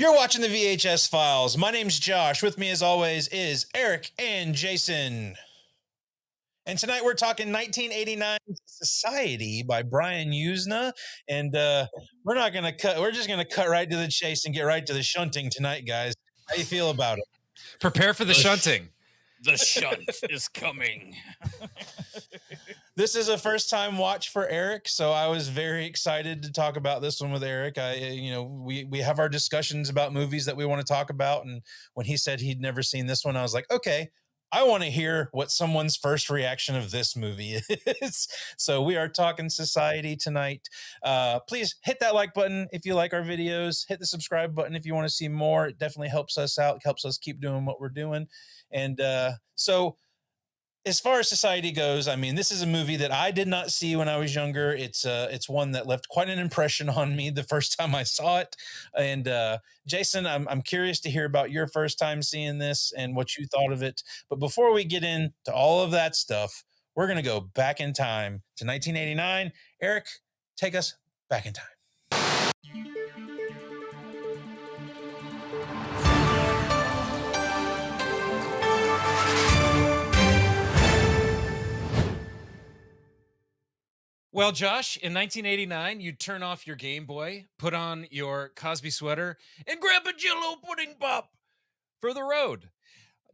You're watching the VHS Files. My name's Josh. With me, as always, is Eric and Jason. And tonight we're talking 1989 Society by Brian Usna. And we're not going to cut. We're just going to cut right to the chase and get right to the shunting tonight, guys. How you feel about it? Prepare for the shunting. The shunt is coming. This is a first-time watch for Eric, so I was very excited to talk about this one with Eric. We have our discussions about movies that we want to talk about, and when he said he'd never seen this one, I was like, okay, I want to hear what someone's first reaction of this movie is. So we are talking Society tonight. Please hit that like button if you like our videos. Hit the subscribe button if you want to see more. It definitely helps us out. It helps us keep doing what we're doing. And so as far as Society goes, I mean, this is a movie that I did not see when I was younger. It's one that left quite an impression on me the first time I saw it. And Jason, I'm curious to hear about your first time seeing this and what you thought of it. But before we get into all of that stuff, we're going to go back in time to 1989. Eric, take us back in time. Well, Josh, in 1989, you'd turn off your Game Boy, put on your Cosby sweater, and grab a Jell-O pudding pop for the road.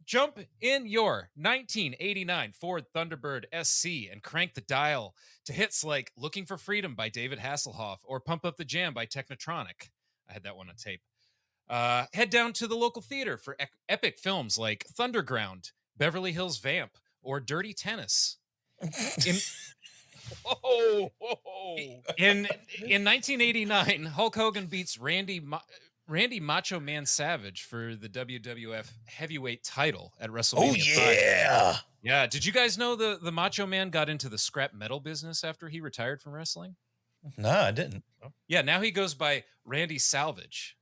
Jump in your 1989 Ford Thunderbird SC and crank the dial to hits like Looking for Freedom by David Hasselhoff or Pump Up the Jam by Technotronic. I had that one on tape. Head down to the local theater for epic films like Thunderground, Beverly Hills Vamp, or Dirty Tennis. In 1989, Hulk Hogan beats Randy Macho Man Savage for the WWF heavyweight title at WrestleMania 5. Yeah. Did you guys know the Macho Man got into the scrap metal business after he retired from wrestling? No, I didn't. Yeah, now he goes by Randy Salvage.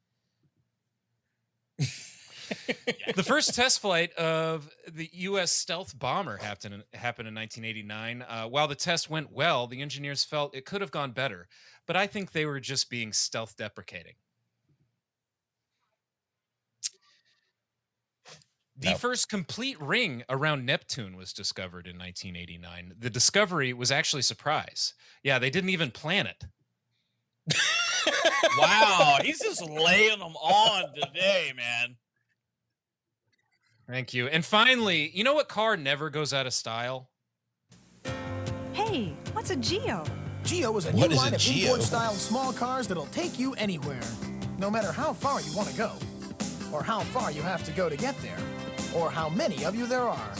The first test flight of the U.S. stealth bomber happened in 1989. While the test went well, the engineers felt it could have gone better, but I think they were just being stealth deprecating. The first complete ring around Neptune was discovered in 1989. The discovery was actually a surprise. Yeah, they didn't even plan it. Wow, he's just laying them on today, man. Thank you. And finally, you know what car never goes out of style? Hey, what's a Geo? Geo is a new line of import-style small cars that'll take you anywhere, no matter how far you want to go, or how far you have to go to get there, or how many of you there are.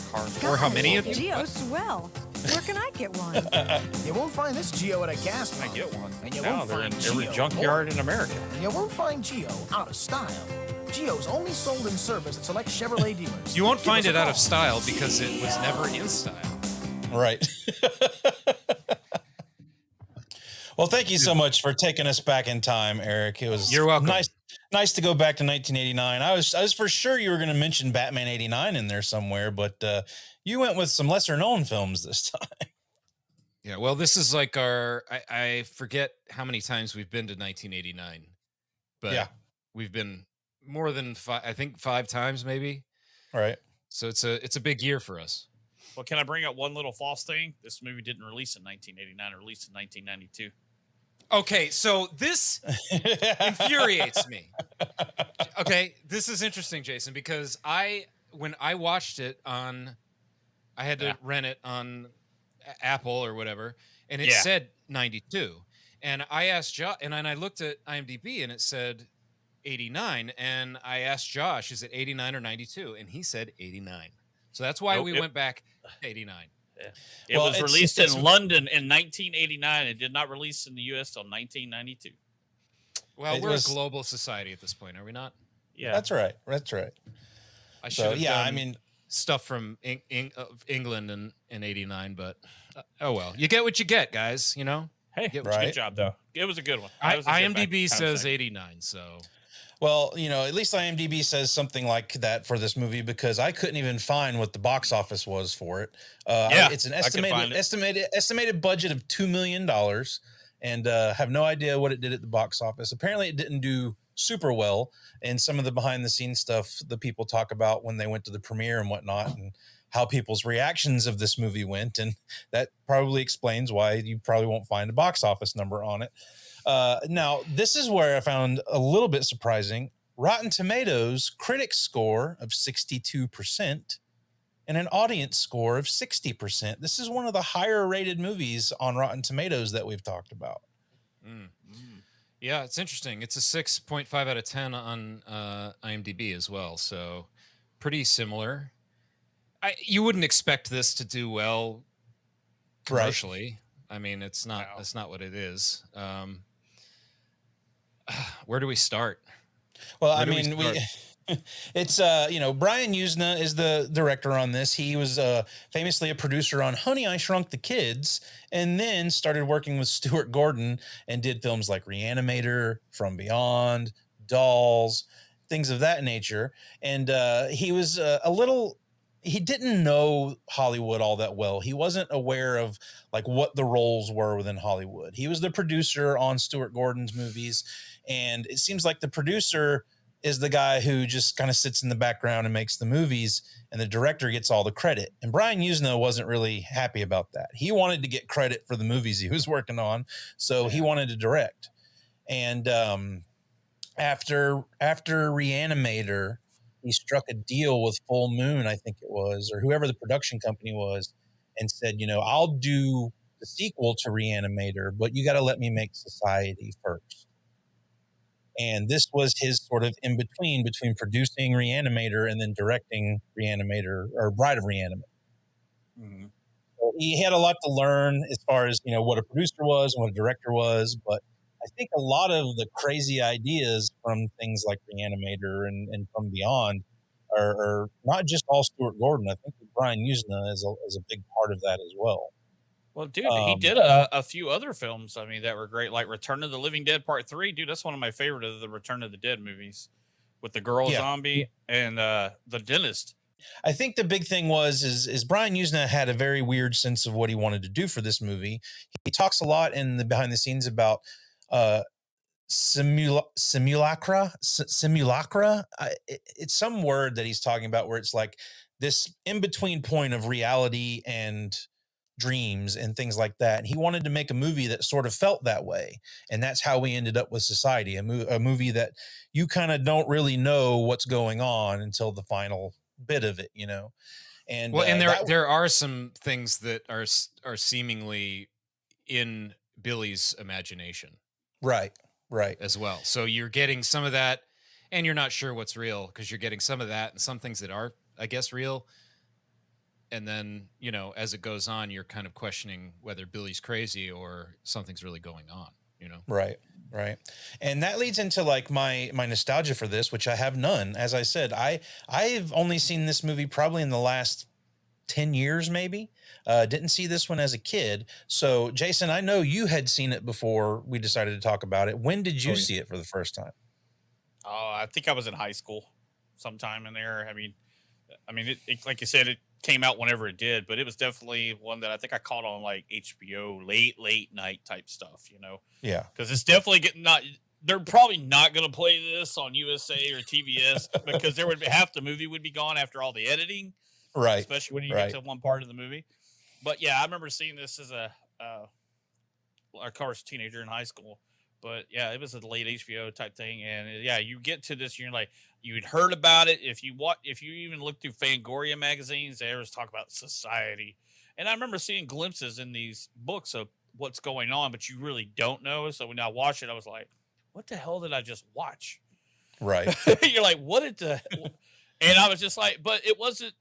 Or how many of you? Geo's swell. Where can I get one? You won't find this Geo at a gas pump. I get one. And you Now won't they're find in every Geo junkyard in America. And you won't find Geo out of style. Geo's only sold in service at select Chevrolet dealers. You won't Give find us a it out call. of style because it was never in style. Right. Well, thank you so much for taking us back in time, Eric. It was You're welcome. Nice to go back to 1989. I was for sure you were going to mention Batman 89 in there somewhere, but you went with some lesser known films this time. Yeah, well, this is like I forget how many times we've been to 1989, but yeah, we've been more than five times maybe. Right. So it's a big year for us. Well, can I bring up one little false thing? This movie didn't release in 1989, it released in 1992. Okay, so this infuriates me. Okay, this is interesting, Jason, because when I watched it I had to rent it on Apple or whatever, and it said 92. And I asked Josh, and then I looked at IMDb and it said 89. And I asked Josh, is it 89 or 92? And he said 89. So that's why we went back to 89. Yeah. It was released in London in 1989. It did not release in the U.S. till 1992. Well, we're a global society at this point, are we not? Yeah, that's right. I should have done stuff from England in 89, but oh well. You get what you get, guys, you know? Hey, good job, though. It was a good one. IMDb says 89, so... Well, you know, at least IMDb says something like that for this movie because I couldn't even find what the box office was for it. It's an estimated budget of $2 million, and have no idea what it did at the box office. Apparently, it didn't do super well. And some of the behind the scenes stuff that people talk about when they went to the premiere and whatnot, and how people's reactions of this movie went. And that probably explains why you probably won't find a box office number on it. Now, this is where I found a little bit surprising. Rotten Tomatoes critic score of 62% and an audience score of 60%. This is one of the higher rated movies on Rotten Tomatoes that we've talked about. Yeah, it's interesting. It's a 6.5 out of 10 on IMDb as well. So pretty similar. You wouldn't expect this to do well commercially. Right. I mean, it's not what it is. Where do we start? Well, I mean, it's Brian Usna is the director on this. He was famously a producer on Honey, I Shrunk the Kids, and then started working with Stuart Gordon and did films like Reanimator, From Beyond, Dolls, things of that nature. And he was he didn't know Hollywood all that well. He wasn't aware of like what the roles were within Hollywood. He was the producer on Stuart Gordon's movies, and it seems like the producer is the guy who just kind of sits in the background and makes the movies, and the director gets all the credit. And Brian Usna wasn't really happy about that. He wanted to get credit for the movies he was working on, so he wanted to direct. And after Reanimator, he struck a deal with Full Moon, I think it was, or whoever the production company was, and said, I'll do the sequel to Reanimator, but you got to let me make Society first. And this was his sort of in between producing Reanimator and then directing Reanimator, or Bride of Reanimator. Mm-hmm. So he had a lot to learn as far as, what a producer was and what a director was. But I think a lot of the crazy ideas from things like Reanimator and From Beyond are not just all Stuart Gordon. I think Brian Usna is a big part of that as well. Well, dude, he did a few other films, I mean, that were great, like Return of the Living Dead Part 3. Dude, that's one of my favorite of the Return of the Dead movies, with the girl zombie and the dentist. I think the big thing is Brian Usna had a very weird sense of what he wanted to do for this movie. He talks a lot in the behind the scenes about simulacra. It's some word that he's talking about where it's like this in-between point of reality and dreams and things like that. And he wanted to make a movie that sort of felt that way. And that's how we ended up with Society, a movie that you kind of don't really know what's going on until the final bit of it, And well, and there are some things that are seemingly in Billy's imagination. Right. As well. So you're getting some of that, and you're not sure what's real because you're getting some of that and some things that are, I guess, real. And then, as it goes on, you're kind of questioning whether Billy's crazy or something's really going on, Right. And that leads into like my nostalgia for this, which I have none. As I said, I've only seen this movie probably in the last 10 years, maybe. Didn't see this one as a kid. So, Jason, I know you had seen it before we decided to talk about it. When did you see it for the first time? I think I was in high school sometime in there. I mean, it like you said, it came out whenever it did, but it was definitely one that I think I caught on like HBO late night type stuff, Yeah. Because it's definitely they're probably not going to play this on USA or TBS because half the movie would be gone after all the editing. Right. Especially when you get to one part of the movie. But yeah, I remember seeing this as of course, teenager in high school. But yeah, it was a late HBO type thing. And yeah, you get to this, and you're like, you'd heard about it. If you even look through Fangoria magazines, they always talk about Society. And I remember seeing glimpses in these books of what's going on, but you really don't know. So when I watched it, I was like, what the hell did I just watch? Right. You're like, what did and I was just like, but it wasn't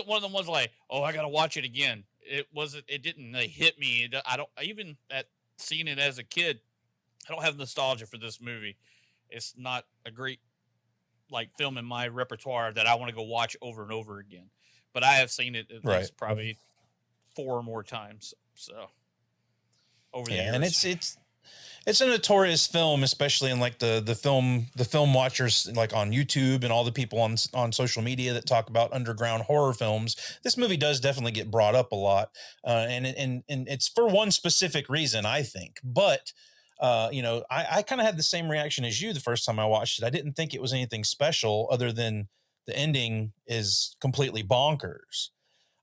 one of the ones like, oh, I got to watch it again. It didn't hit me. Even at seeing it as a kid, I don't have nostalgia for this movie. It's not a great film in my repertoire that I want to go watch over and over again. But I have seen it at least probably 4 or more times. So over the years. And it's a notorious film, especially in like the film watchers like on YouTube and all the people on social media that talk about underground horror films. This movie does definitely get brought up a lot, and it's for one specific reason, I think. But I kind of had the same reaction as you the first time I watched it. I didn't think it was anything special other than the ending is completely bonkers.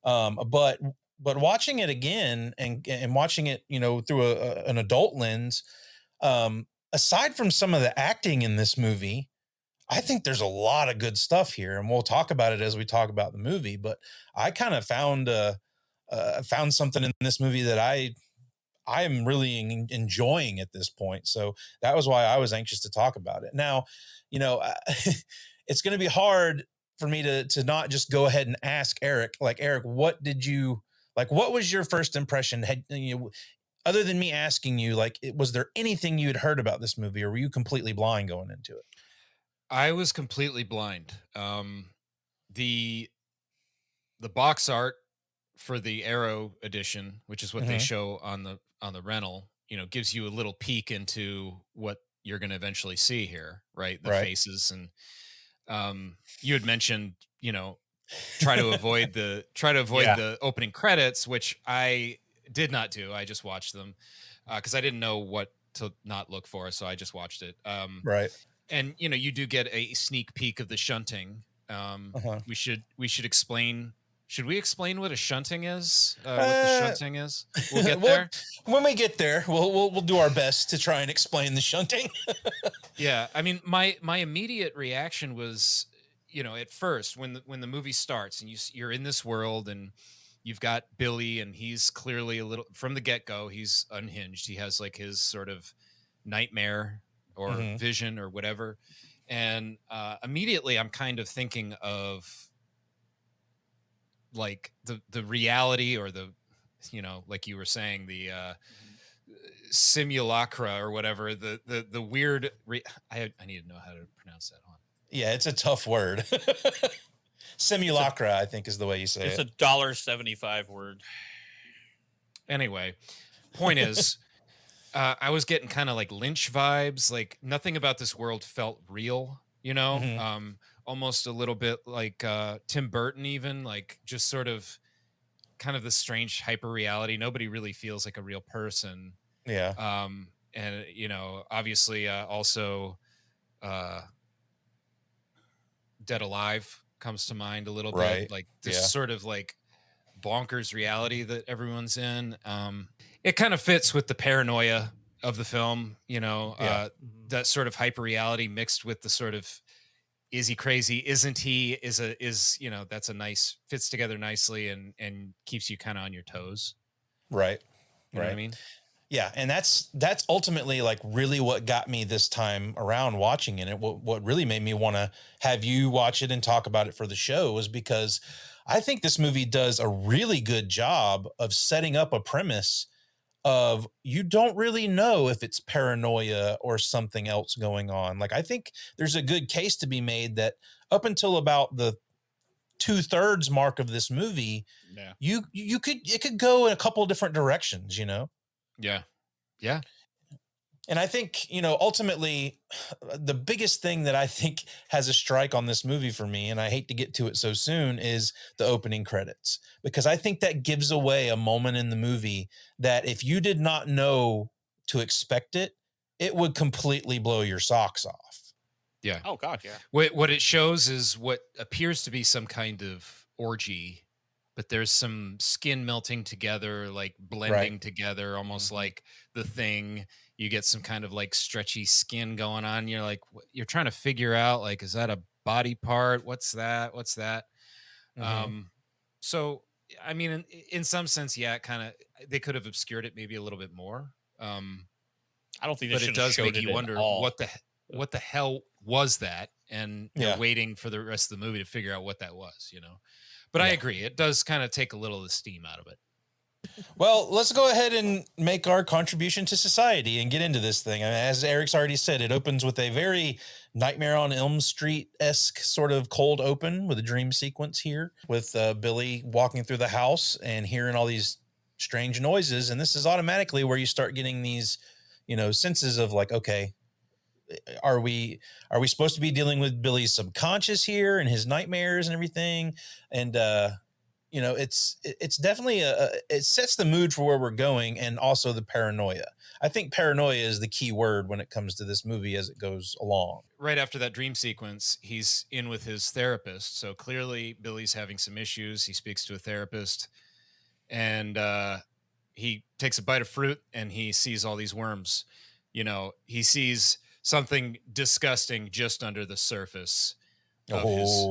But watching it again and watching it, through an adult lens, aside from some of the acting in this movie, I think there's a lot of good stuff here, and we'll talk about it as we talk about the movie. But I kind of found something in this movie that I am really enjoying at this point. So that was why I was anxious to talk about it. Now, it's going to be hard for me to not just go ahead and ask Eric, Eric, what was your first impression? Other than me asking you, was there anything you had heard about this movie, or were you completely blind going into it? I was completely blind. The box art for the Arrow edition, which is what they show on the rental, gives you a little peek into what you're going to eventually see here, right? The faces, and you had mentioned, try to avoid the opening credits, which I did not do. I just watched them because I didn't know what to not look for, so I just watched it. Right. And you do get a sneak peek of the shunting. We should explain. Should we explain what a shunting is? What the shunting is? We'll get there. When we get there, we'll do our best to try and explain the shunting. Yeah, I mean, my immediate reaction was, at first when the movie starts and you're in this world and you've got Billy, and he's clearly a little from the get-go, he's unhinged. He has his sort of nightmare or vision or whatever. And immediately I'm kind of thinking of the reality, or the, like you were saying, the simulacra or whatever, the weird, I need to know how to pronounce that one. Yeah, it's a tough word. Simulacra, I think, is the way you say it. It's $1.75 word. Anyway, point is, I was getting kind of Lynch vibes. Nothing about this world felt real, almost a little bit like Tim Burton, even just sort of kind of the strange hyper reality. Nobody really feels like a real person. Yeah. And obviously also Dead Alive comes to mind a little bit, this sort of bonkers reality that everyone's in. It kind of fits with the paranoia of the film, that sort of hyper reality mixed with the sort of, is he crazy? Isn't he? That's a nice, fits together nicely and keeps you kind of on your toes. Right. You know what I mean? Yeah. And that's ultimately really what got me this time around watching it. And what really made me want to have you watch it and talk about it for the show was because I think this movie does a really good job of setting up a premise of, you don't really know if it's paranoia or something else going on. I think there's a good case to be made that up until about the 2/3 mark of this movie, it could go in a couple of different directions, Yeah. Yeah. And I think, ultimately the biggest thing that I think has a strike on this movie for me, and I hate to get to it so soon, is the opening credits, because I think that gives away a moment in the movie that if you did not know to expect it, it would completely blow your socks off. Yeah. Oh God. Yeah. What it shows is what appears to be some kind of orgy, but there's some skin melting together, blending together, almost like The Thing. You get some kind of stretchy skin going on. You're you're trying to figure out, is that a body part? What's that? So, I mean, in some sense, yeah, they could have obscured it maybe a little bit more. I don't think, but it does make you wonder what the hell was that? And you're waiting for the rest of the movie to figure out what that was, But I agree. It does kind of take a little of the steam out of it. Well, let's go ahead and make our contribution to society and get into this thing. As Eric's already said, it opens with a very Nightmare on Elm Street-esque sort of cold open with a dream sequence here with Billy walking through the house and hearing all these strange noises. And this is automatically where you start getting these, senses of okay, are we supposed to be dealing with Billy's subconscious here and his nightmares and everything? And it's definitely it sets the mood for where we're going, and also the paranoia. I think paranoia is the key word when it comes to this movie as it goes along. Right after that dream sequence, he's in with his therapist. So clearly Billy's having some issues. He speaks to a therapist, and he takes a bite of fruit, and he sees all these worms. He sees something disgusting just under the surface of his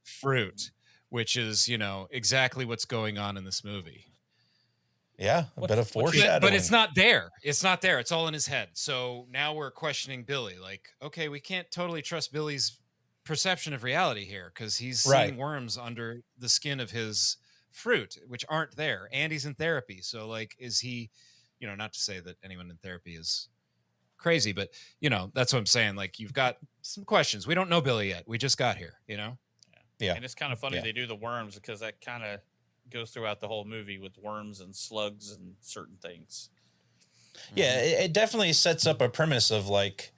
fruit, which is, exactly what's going on in this movie. Yeah, a bit of foreshadowing. But it's not there. It's not there. It's all in his head. So now we're questioning Billy. Like, okay, we can't totally trust Billy's perception of reality here, because he's seeing worms under the skin of his fruit, which aren't there. And he's in therapy. So, like, is he, not to say that anyone in therapy is crazy, but, that's what I'm saying. Like, you've got some questions. We don't know Billy yet. We just got here, Yeah. And it's kind of funny they do the worms, because that kind of goes throughout the whole movie with worms and slugs and certain things. Yeah, it definitely sets up a premise of like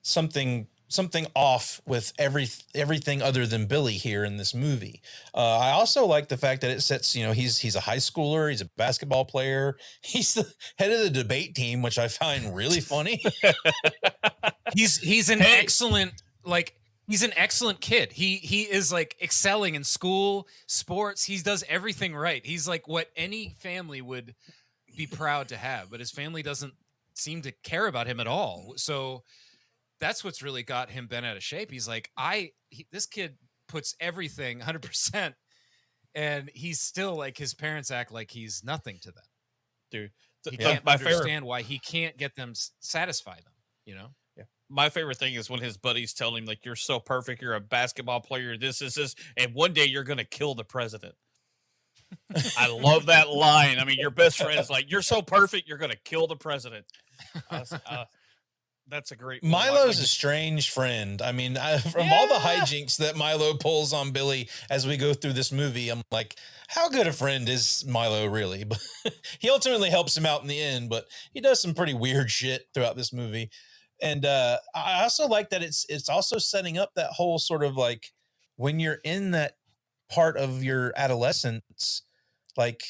something off with everything other than Billy here in this movie. I also like the fact that it sets, he's a high schooler, he's a basketball player, he's the head of the debate team, which I find really funny. He's an excellent, he's an excellent kid. He is like excelling in school, sports. He does everything right. He's like what any family would be proud to have, but his family doesn't seem to care about him at all. So that's what's really got him bent out of shape. He's like, this kid puts everything 100%, and he's still like, his parents act like he's nothing to them. Dude, he can't understand why he can't get them satisfy them, Yeah. My favorite thing is when his buddies tell him, like, you're so perfect, you're a basketball player, this, and one day you're going to kill the president. I love that line. I mean, your best friend is like, you're so perfect, you're going to kill the president. That's a great one. Milo's a strange friend. I mean, from all the hijinks that Milo pulls on Billy as we go through this movie, I'm like, how good a friend is Milo really? But he ultimately helps him out in the end, but he does some pretty weird shit throughout this movie. And I also like that it's also setting up that whole sort of like, when you're in that part of your adolescence, like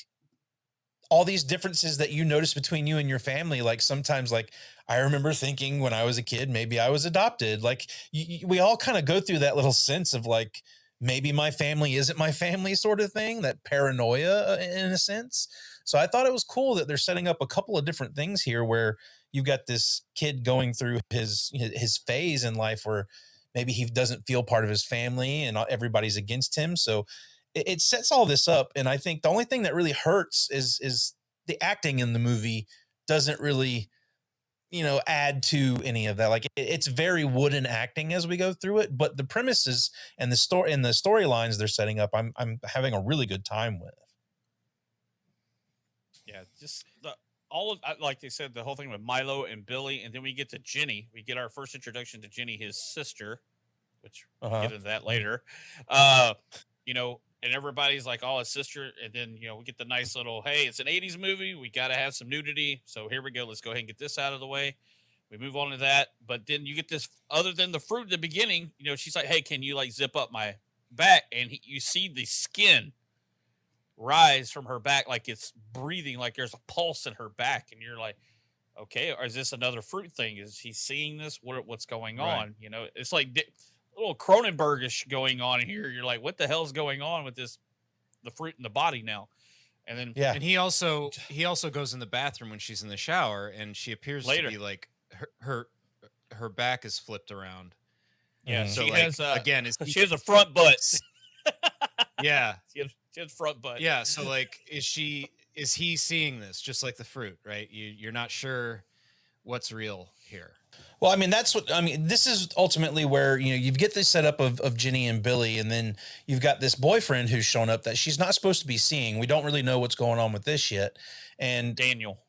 all these differences that you notice between you and your family. Like sometimes, like I remember thinking when I was a kid, maybe I was adopted. Like we all kind of go through that little sense of like, maybe my family isn't my family sort of thing, that paranoia in a sense. So I thought it was cool that they're setting up a couple of different things here where you've got this kid going through his phase in life where maybe he doesn't feel part of his family and everybody's against him. So it sets all this up. And I think the only thing that really hurts is the acting in the movie doesn't really, add to any of that. Like it's very wooden acting as we go through it, but the premises and the story and the storylines they're setting up, I'm having a really good time with. Yeah, just like they said, the whole thing with Milo and Billy, and then we get to Jenny. We get our first introduction to Jenny, his sister, which we'll get into that later. And everybody's like, oh, his sister. And then, we get the nice little, hey, it's an 80s movie. We got to have some nudity. So here we go. Let's go ahead and get this out of the way. We move on to that. But then you get this, other than the fruit at the beginning, she's like, hey, can you like zip up my back? And you see the skin rise from her back, like it's breathing, like there's a pulse in her back. And you're like, okay, or is this another fruit thing? Is he seeing this? What's going on? It's like a little Cronenbergish going on here. You're like, what the hell's going on with this, the fruit in the body now? And then, and he also goes in the bathroom when she's in the shower, and she appears to be like her back is flipped around. Yeah. So she like, has she has a front butt. Yeah. She has front butt. Yeah. So like, is he seeing this just like the fruit, right? You're not sure what's real here. Well, I mean, this is ultimately where, you get this setup of Jenny and Billy, and then you've got this boyfriend who's shown up that she's not supposed to be seeing. We don't really know what's going on with this yet. And Daniel.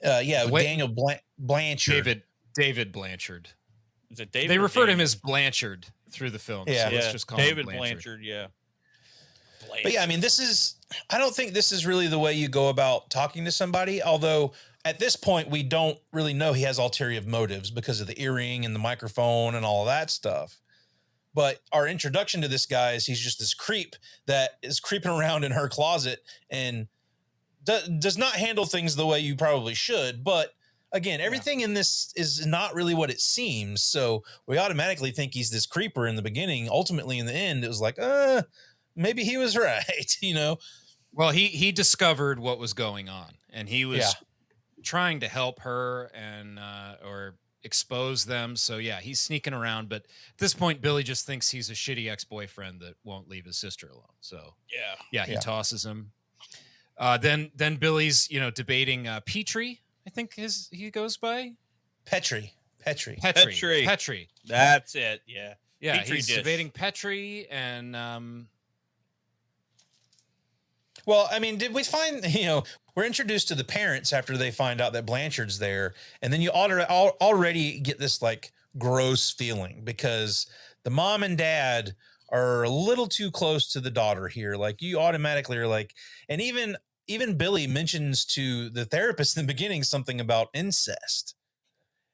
Daniel Blanchard. David Blanchard. Is it David? They refer to him as Blanchard through the film. Yeah. So let's just call David him Blanchard. Yeah. But yeah, I mean, I don't think this is really the way you go about talking to somebody, although at this point we don't really know he has ulterior motives because of the earring and the microphone and all of that stuff. But our introduction to this guy is he's just this creep that is creeping around in her closet and does not handle things the way you probably should. But again, everything in this is not really what it seems. So we automatically think he's this creeper in the beginning. Ultimately, in the end, it was like, maybe he was right, you know? Well, he discovered what was going on, and he was trying to help her and or expose them. So yeah, he's sneaking around, but at this point Billy just thinks he's a shitty ex-boyfriend that won't leave his sister alone. So he tosses him. Then Billy's, you know, debating Petrie, I think he goes by Petrie. That's it. Yeah. Petri he's debating Petrie and well, I mean, did we find, you know, we're introduced to the parents after they find out that Blanchard's there. And then you already get this like gross feeling because the mom and dad are a little too close to the daughter here. Like you automatically are like, and even Billy mentions to the therapist in the beginning something about incest.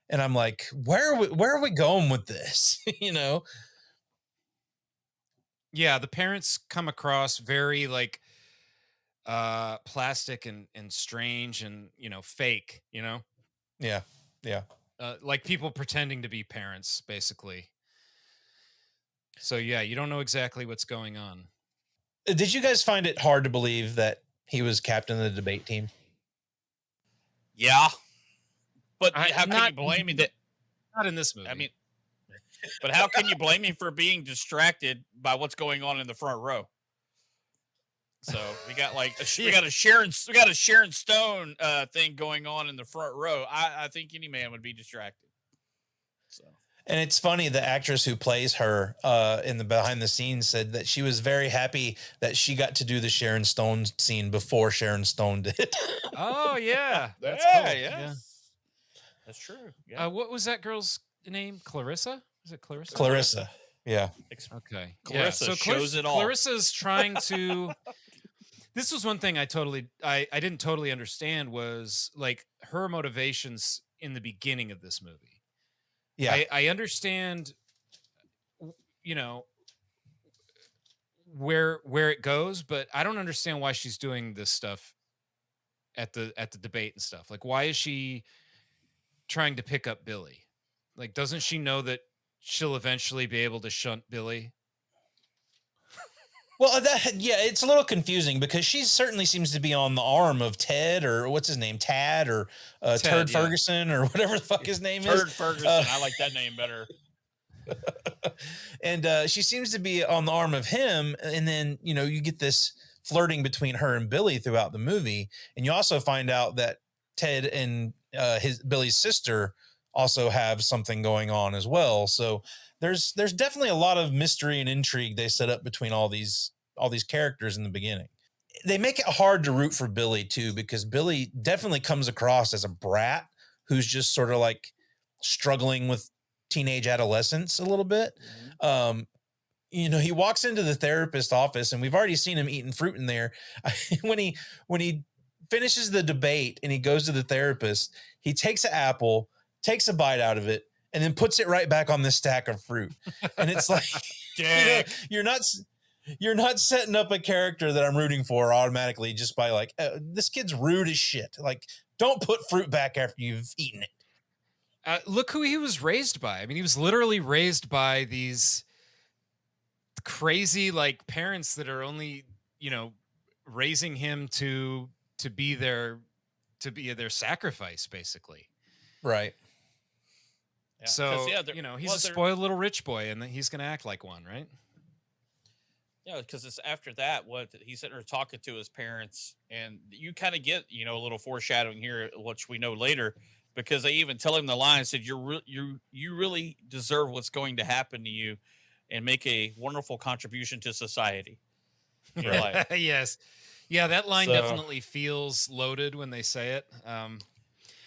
And I'm like, where are we going with this? You know? Yeah, the parents come across very like plastic and strange and, you know, fake, you know? Yeah. Like people pretending to be parents, basically. So yeah, you don't know exactly what's going on. Did you guys find it hard to believe that he was captain of the debate team? Yeah. But how can you blame him? Not in this movie. I mean, but how can you blame him for being distracted by what's going on in the front row? So we got like we got a Sharon Stone thing going on in the front row. I think any man would be distracted. So. And it's funny, the actress who plays her in the behind the scenes said that she was very happy that she got to do the Sharon Stone scene before Sharon Stone did. Oh yeah, that's cool. Yeah. That's true. Yeah. What was that girl's name? Clarissa? Is it Clarissa? Clarissa. Yeah. Okay. Clarissa so shows it all. Clarissa's trying to. This was one thing I didn't totally understand was like her motivations in the beginning of this movie. Yeah. I understand, you know, where it goes, but I don't understand why she's doing this stuff at the debate and stuff. Like, why is she trying to pick up Billy? Like, doesn't she know that she'll eventually be able to shunt Billy? Well, it's a little confusing because she certainly seems to be on the arm of Ted or what's his name, Tad or Turd Ferguson or whatever the fuck his name is. Turd Ferguson. I like that name better. And she seems to be on the arm of him. And then, you know, you get this flirting between her and Billy throughout the movie. And you also find out that Ted and Billy's sister also have something going on as well. So there's definitely a lot of mystery and intrigue they set up between all these characters in the beginning. They make it hard to root for Billy too, because Billy definitely comes across as a brat who's just sort of like struggling with teenage adolescence a little bit. Mm-hmm. You know, he walks into the therapist's office and we've already seen him eating fruit in there. When he finishes the debate and he goes to the therapist, he takes an apple, takes a bite out of it, and then puts it right back on this stack of fruit. And it's like, you know, you're not setting up a character that I'm rooting for automatically just by like, this kid's rude as shit. Like, don't put fruit back after you've eaten it. Look who he was raised by. I mean, he was literally raised by these crazy like parents that are only, you know, raising him to be their sacrifice, basically. Right. Yeah. So, you know, he's a spoiled little rich boy and he's going to act like one, right? Yeah, because it's after that, what he's sitting there talking to his parents, and you kind of get, you know, a little foreshadowing here, which we know later, because they even tell him the line, said, you really deserve what's going to happen to you and make a wonderful contribution to society. Right. Yes. Yeah, that line definitely feels loaded when they say it.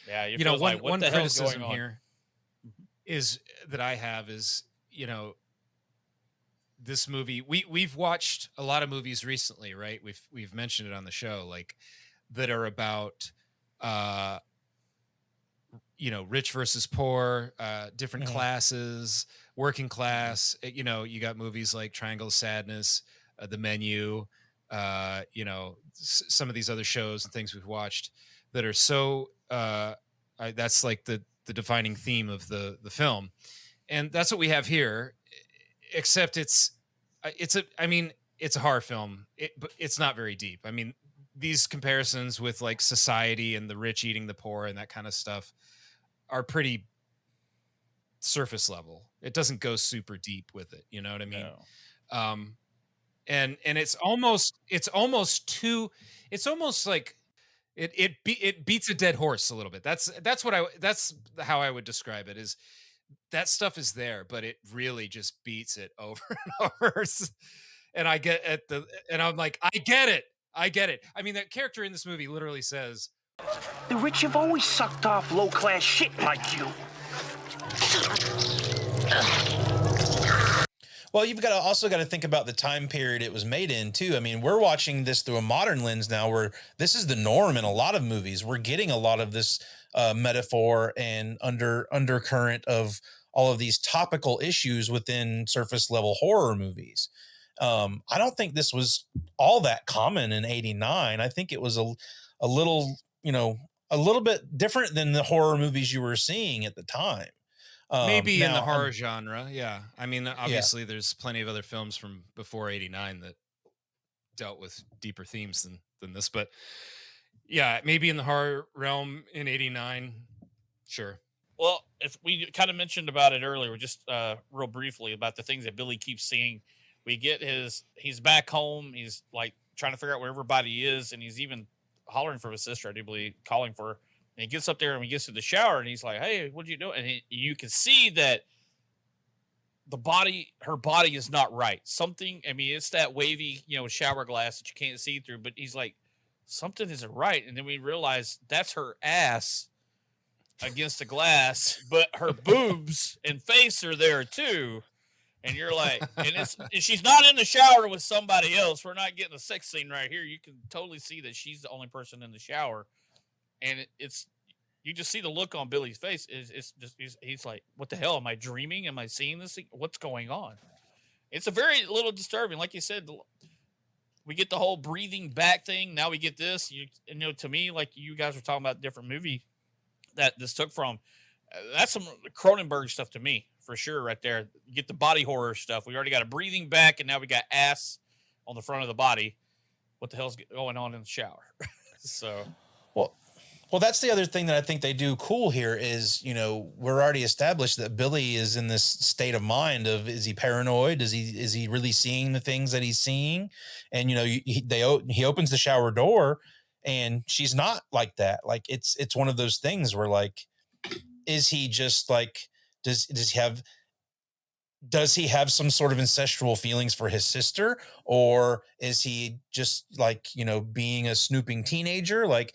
Yeah, you know, one criticism here is that I have is, you know, this movie, we've watched a lot of movies recently, right? We've mentioned it on the show, like that are about rich versus poor, different Mhm. classes, working class. You got movies like Triangle of Sadness, The Menu, some of these other shows and things we've watched that are so that's like the defining theme of the film. And that's what we have here, except it's a horror film, but it's not very deep. I mean, these comparisons with like society and the rich eating the poor and that kind of stuff are pretty surface level. It doesn't go super deep with it. You know what I mean? No. And it's almost like it beats a dead horse a little bit. That's how I would describe it. Is that stuff is there, but it really just beats it over and over. And I'm like, I get it. I mean, that character in this movie literally says, The rich have always sucked off low-class shit like you. Well, you've also got to think about the time period it was made in too. I mean, we're watching this through a modern lens now, where this is the norm in a lot of movies. We're getting a lot of this metaphor and undercurrent of all of these topical issues within surface level horror movies. I don't think this was all that common in '89. I think it was a little, a little bit different than the horror movies you were seeing at the time. maybe in the Now, horror genre. Yeah. I mean, obviously there's plenty of other films from before '89 that dealt with deeper themes than this, but yeah, maybe in the horror realm in '89. Sure. Well, if we kind of mentioned about it earlier, just real briefly about the things that Billy keeps seeing. We get he's back home. He's like trying to figure out where everybody is. And he's even hollering for his sister, I do believe, calling for her. And he gets up there and he gets to the shower and he's like, hey, what'd you do? And you can see that her body is not right. Something, I mean, it's that wavy, shower glass that you can't see through, but he's like, something isn't right. And then we realize that's her ass against the glass, but her boobs and face are there too. And you're like, and she's not in the shower with somebody else. We're not getting a sex scene right here. You can totally see that she's the only person in the shower. And you just see the look on Billy's face. He's like, what the hell? Am I dreaming? Am I seeing this? What's going on? It's a very little disturbing. Like you said, we get the whole breathing back thing. Now we get this, to me, like you guys were talking about different movie that this took from. That's some Cronenberg stuff to me, for sure, right there. You get the body horror stuff. We already got a breathing back, and now we got ass on the front of the body. What the hell's going on in the shower? So, well, that's the other thing that I think they do cool here is, we're already established that Billy is in this state of mind of, is he paranoid? Is he really seeing the things that he's seeing? And, he opens the shower door and she's not like that. Like it's one of those things where, like, is he just like, does he have some sort of incestual feelings for his sister, or is he just like, being a snooping teenager? Like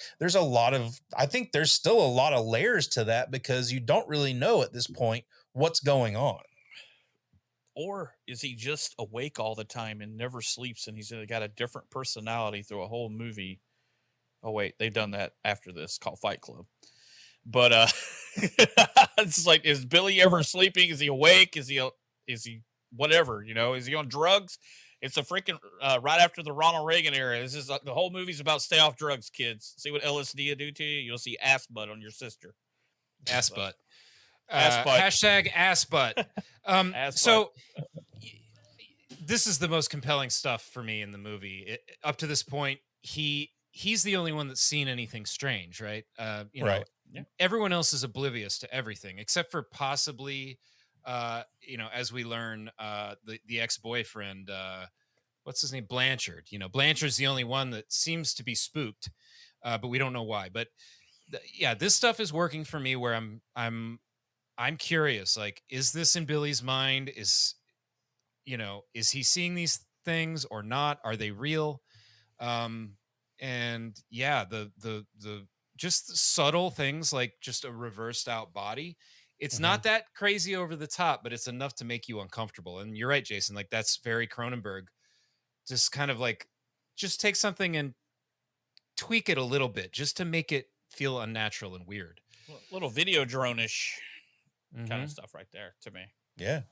I think there's still a lot of layers to that, because you don't really know at this point what's going on. Or is he just awake all the time and never sleeps, and he's got a different personality through a whole movie? Oh wait, they've done that after this, called Fight Club. But it's like, is Billy ever sleeping? Is he awake? Is he whatever? Is he on drugs? It's a freaking right after the Ronald Reagan era. This is the whole movie's about stay off drugs, kids. See what LSD will do to you? You'll see ass butt on your sister. Ass butt. Ass butt. Hashtag ass butt. Ass so this is the most compelling stuff for me in the movie. Up to this point, he's the only one that's seen anything strange, right? Right. Yeah. Everyone else is oblivious to everything except for possibly, as we learn, the ex-boyfriend, what's his name? Blanchard. Blanchard's the only one that seems to be spooked, but we don't know why. But this stuff is working for me, where I'm curious. Like, is this in Billy's mind? Is he seeing these things or not? Are they real? And yeah, the just subtle things, like just a reversed out body. It's not that crazy over the top, but it's enough to make you uncomfortable. And you're right, Jason. Like, that's very Cronenberg. Just kind of like, just take something and tweak it a little bit just to make it feel unnatural and weird. Little video drone-ish kind Mhm. of stuff right there to me. Yeah.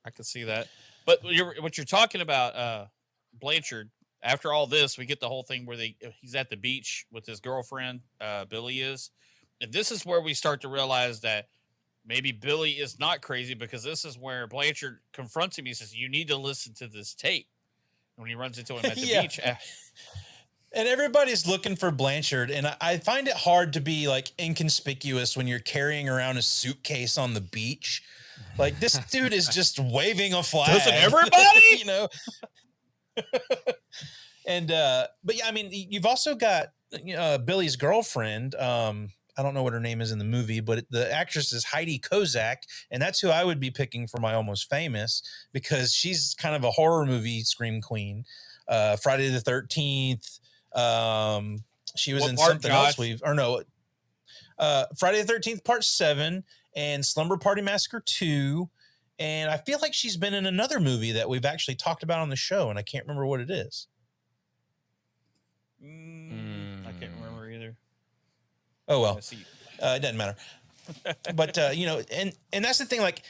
I could see that. But what you're talking about, Blanchard, after all this, we get the whole thing where he's at the beach with his girlfriend, Billy is. And this is where we start to realize that maybe Billy is not crazy, because this is where Blanchard confronts him. He says, you need to listen to this tape. When he runs into him at the Yeah. beach. And everybody's looking for Blanchard, and I find it hard to be like inconspicuous when you're carrying around a suitcase on the beach. Like, this dude is just waving a flag. Doesn't everybody? You know? And but yeah, I mean, you've also got Billy's girlfriend. I don't know what her name is in the movie, but the actress is Heidi Kozak, and that's who I would be picking for my Almost Famous, because she's kind of a horror movie scream queen. Friday the 13th. She was What in part, something Josh? else. Friday the 13th, Part 7, and Slumber Party Massacre 2. And I feel like she's been in another movie that we've actually talked about on the show, and I can't remember what it is. I can't remember either. Oh, well, I see. it doesn't matter. But, and that's the thing. Like,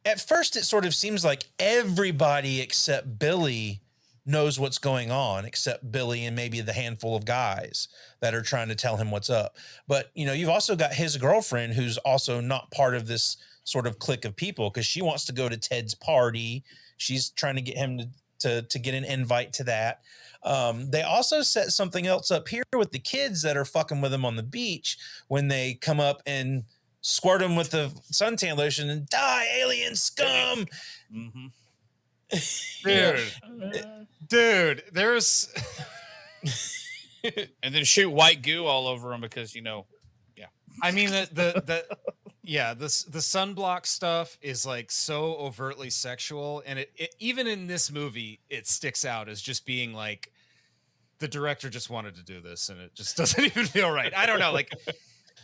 at first, it sort of seems like everybody except Billy knows what's going on, except Billy and maybe the handful of guys that are trying to tell him what's up. But, you've also got his girlfriend, who's also not part of this sort of clique of people, because she wants to go to Ted's party. She's trying to get him to get an invite to that. They also set something else up here with the kids that are fucking with him on the beach when they come up and squirt him with the suntan lotion and die, alien scum. Mm-hmm. Dude, there's And then shoot white goo all over him because, I mean, the sunblock stuff is like so overtly sexual, and it even in this movie it sticks out as just being like the director just wanted to do this, and it just doesn't even feel right. I don't know, like,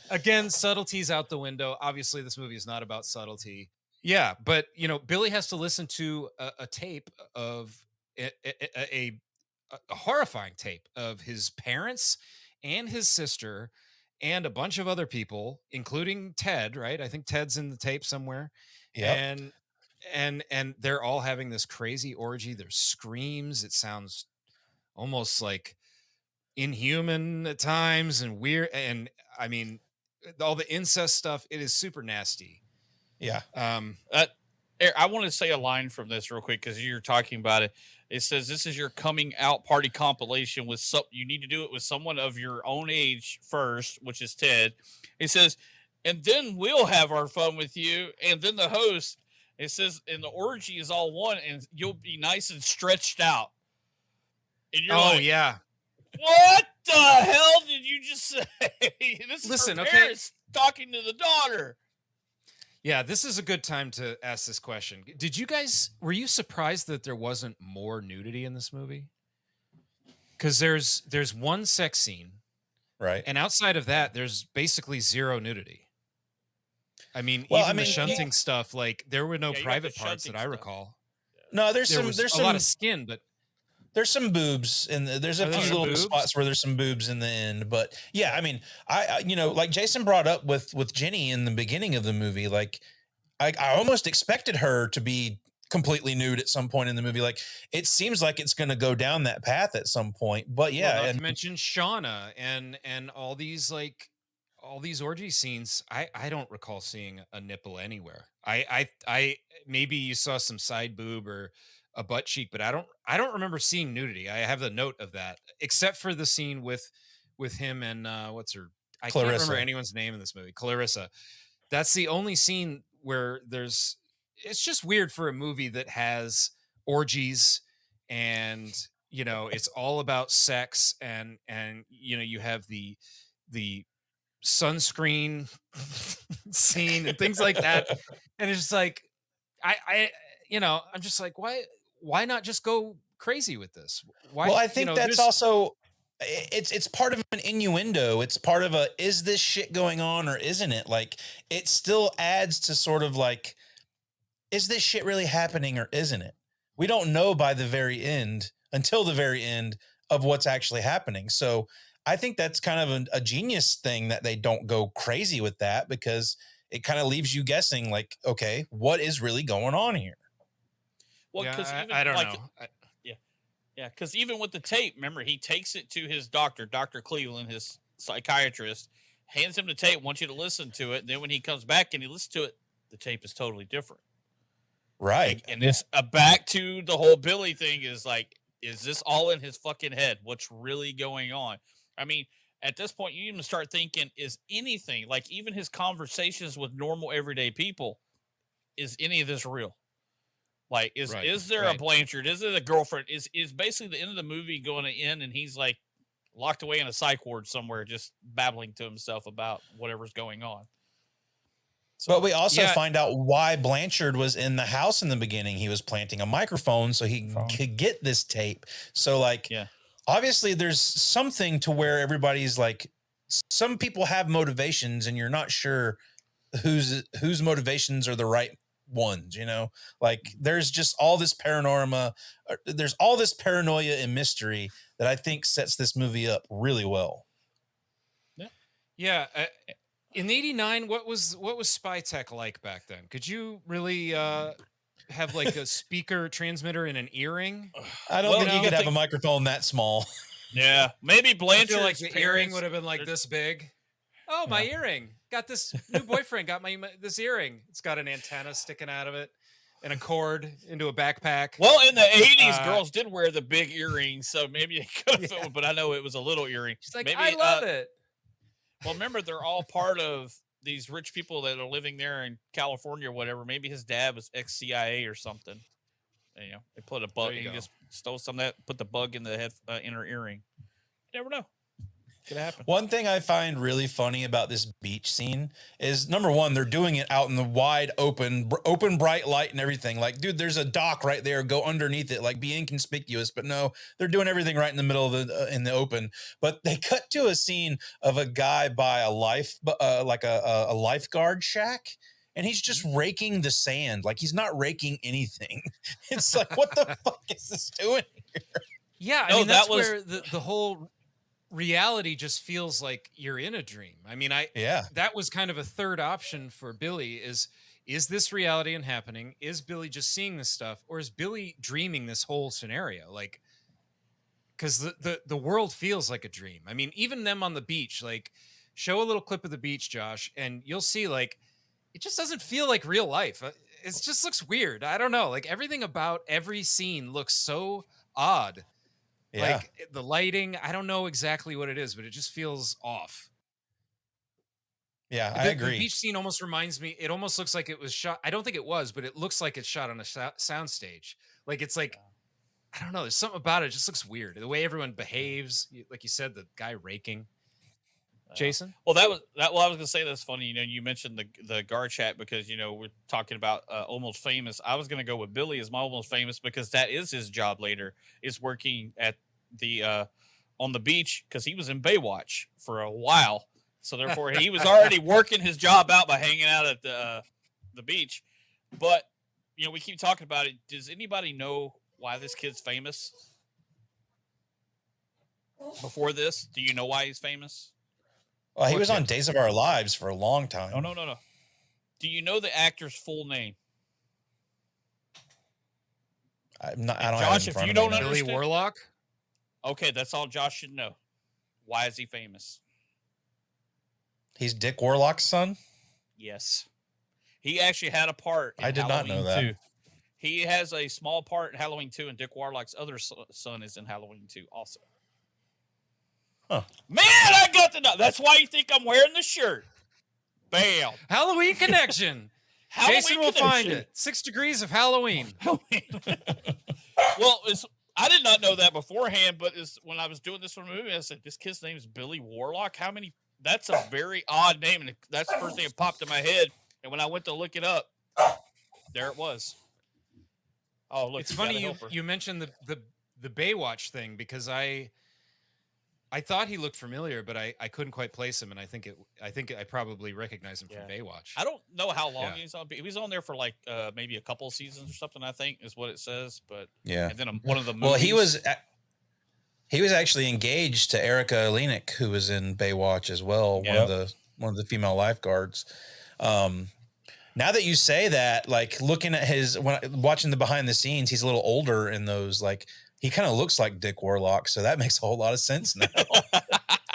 again, subtlety's out the window. Obviously, this movie is not about subtlety. Yeah, but Billy has to listen to a tape of a horrifying tape of his parents and his sister and a bunch of other people, including Ted, right? I think Ted's in the tape somewhere. Yeah. And they're all having this crazy orgy. There's screams. It sounds almost like inhuman at times and weird. And I mean, all the incest stuff, it is super nasty. Yeah. Eric, I want to say a line from this real quick because you're talking about it. It says, this is your coming out party compilation with you need to do it with someone of your own age first, which is Ted. It says, and then we'll have our fun with you. And then the host, it says, and the orgy is all one and you'll be nice and stretched out. And you're like, yeah. What the hell did you just say? This is Listen, her okay. parents talking to the daughter. Yeah, this is a good time to ask this question. Were you surprised that there wasn't more nudity in this movie? Because there's one sex scene, Right. and outside of that, there's basically zero nudity. I mean, the shunting stuff, like there were no private parts that I recall. No, there's There some was there's a some lot of skin, but there's some boobs and there's a few little spots where there's some boobs in the end. But yeah, I mean, I like Jason brought up with Jenny in the beginning of the movie, like I almost expected her to be completely nude at some point in the movie. Like it seems like it's going to go down that path at some point. But yeah, not to mention Shauna and all these orgy scenes. I don't recall seeing a nipple anywhere. I maybe you saw some side boob or a butt cheek, but I don't remember seeing nudity. I have the note of that, except for the scene with him and what's her? I can't remember anyone's name in this movie. Clarissa. That's the only scene where it's just weird for a movie that has orgies and it's all about sex and you have the sunscreen scene and things like that, and it's just like I'm just like, why not just go crazy with this? Why? Well, I think that's also it's part of an innuendo. It's part of is this shit going on or isn't it? Like it still adds to sort of like, is this shit really happening or isn't it? We don't know until the very end of what's actually happening. So I think that's kind of a genius thing that they don't go crazy with that, because it kind of leaves you guessing, like, okay, what is really going on here? Well, Yeah, because even I don't like, know. yeah, because even with the tape, remember, he takes it to his doctor, Dr. Cleveland, his psychiatrist, hands him the tape, wants you to listen to it. And then when he comes back and he listens to it, the tape is totally different. Right. And this back to the whole Billy thing is like, is this all in his fucking head? What's really going on? I mean, at this point, you even start thinking, is anything, like even his conversations with normal everyday people, is any of this real? Like, is there a Blanchard? Is it a girlfriend? Is basically the end of the movie going to end and he's like locked away in a psych ward somewhere, just babbling to himself about whatever's going on? So, but we also find out why Blanchard was in the house in the beginning. He was planting a microphone so he could get this tape. So, like, obviously there's something to where everybody's like, some people have motivations and you're not sure whose motivations are the right ones, you know, like there's just all this paranoia and mystery that I think sets this movie up really well. In '89, what was spy tech like back then? Could you really have like a speaker transmitter in an earring? I don't think you could have a microphone that small. Yeah, maybe Blanchard. I feel like the earring would have been like this big. Oh, my earring. Got this new boyfriend. Got this earring. It's got an antenna sticking out of it and a cord into a backpack. Well, in the 80s, girls did wear the big earrings, so maybe it could have fit, but I know it was a little earring. She's like, maybe, I love it. Well, remember, they're all part of these rich people that are living there in California or whatever. Maybe his dad was ex-CIA or something. You know, they put a bug, he just stole some of that, put the bug in the head, in her earring. You never know. Could happen. One thing I find really funny about this beach scene is, number one, they're doing it out in the wide open bright light and everything. Like, dude, there's a dock right there. Go underneath it, like, be inconspicuous. But no, they're doing everything right in the middle of in the open. But they cut to a scene of a guy by a lifeguard shack, and he's just raking the sand. Like, he's not raking anything. It's like, what the fuck is this doing here? Yeah, I mean, that's where the whole reality just feels like you're in a dream. I mean, that was kind of a third option for Billy is this reality and happening? Is Billy just seeing this stuff, or is Billy dreaming this whole scenario? Like, because the world feels like a dream. I mean, even them on the beach, like, show a little clip of the beach, Josh, and you'll see, like, it just doesn't feel like real life. It just looks weird. I don't know. Like, everything about every scene looks so odd. Yeah. Like, the lighting, I don't know exactly what it is, but it just feels off. Yeah, I agree. The beach scene almost reminds me, it almost looks like it was shot. I don't think it was, but it looks like it's shot on a sound stage. Like, it's like, I don't know. There's something about it. It just looks weird. The way everyone behaves, like you said, the guy raking. Jason? Well, I was going to say that's funny. You know, you mentioned the guard chat because, you know, we're talking about Almost Famous. I was going to go with Billy as my Almost Famous because that is his job later, is working at the on the beach, because he was in Baywatch for a while. So therefore he was already working his job out by hanging out at the beach. But, you know, we keep talking about it. Does anybody know why this kid's famous? Before this, do you know why he's famous? Well, he was on Days of Our Lives for a long time. No. Do you know the actor's full name? I don't have Josh, it in if front you of don't me. understand, Billy Warlock? Okay, that's all Josh should know. Why is he famous? He's Dick Warlock's son? Yes. He actually had a part in I did not know that. 2. He has a small part in Halloween 2, and Dick Warlock's other son is in Halloween 2 also. Huh. Man, I got to know. That's why you think I'm wearing the shirt. Bam. Halloween connection. Jason will find it. 6 Degrees of Halloween. Well, I did not know that beforehand, but when I was doing this for the movie, I said, this kid's name is Billy Warlock. How many? That's a very odd name, and that's the first thing that popped in my head. And when I went to look it up, there it was. Oh, look! It's funny you mentioned the Baywatch thing, because I thought he looked familiar, but I couldn't quite place him, and I think I probably recognize him from Baywatch. I don't know how long he's on. He was on there for like maybe a couple of seasons or something, I think is what it says. But yeah, and then one of the movies. Well, he was. He was actually engaged to Erica Lenik, who was in Baywatch as well. Yep. One of the female lifeguards. Now that you say that, like looking at watching the behind the scenes, he's a little older in those. Like he kind of looks like Dick Warlock, so that makes a whole lot of sense now.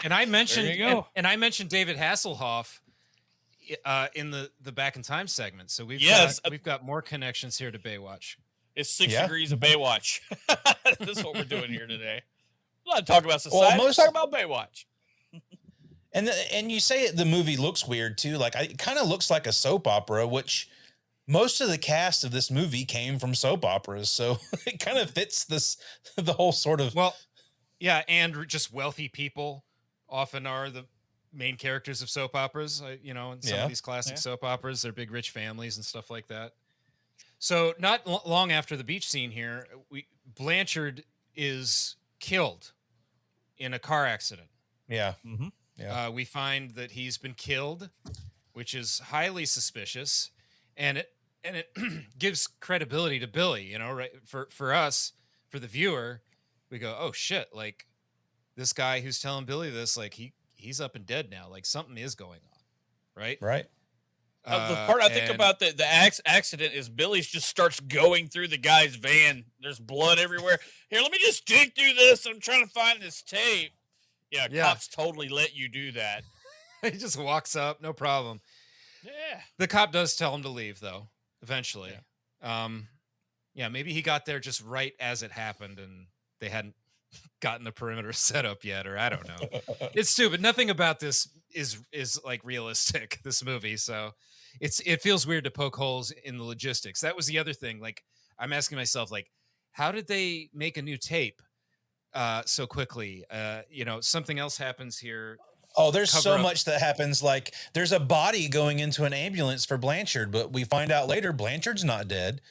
And I mentioned, There you go. and I mentioned David Hasselhoff in the Back in Time segment. So we've got more connections here to Baywatch. It's 6 degrees of Baywatch. This is what we're doing here today. I'm not talking about society. Let's talk about Baywatch. And you say the movie looks weird too. Like it kind of looks like a soap opera, which most of the cast of this movie came from soap operas, so it kind of fits the whole sort of. Well, yeah, and just wealthy people often are the main characters of soap operas. In some of these classic soap operas, they're big rich families and stuff like that. So not long after the beach scene here, Blanchard is killed in a car accident. Yeah. Mm-hmm. Yeah. We find that he's been killed, which is highly suspicious, and it gives credibility to Billy. Right? For us, for the viewer, we go, oh shit! Like this guy who's telling Billy this, like he's up and dead now. Like something is going on, right? Right. The part I think about the accident is Billy's just starts going through the guy's van. There's blood everywhere. Here, let me just dig through this. I'm trying to find this tape. Yeah, cops totally let you do that. He just walks up, no problem. Yeah. The cop does tell him to leave, though, eventually. Maybe he got there just right as it happened, and they hadn't gotten the perimeter set up yet, or I don't know. It's stupid. Nothing about this is like realistic, this movie, so it feels weird to poke holes in the logistics. That was the other thing. Like, I'm asking myself, like, how did they make a new tape so quickly? Something else happens here. Oh, there's so much that happens. Like there's a body going into an ambulance for Blanchard, but we find out later Blanchard's not dead.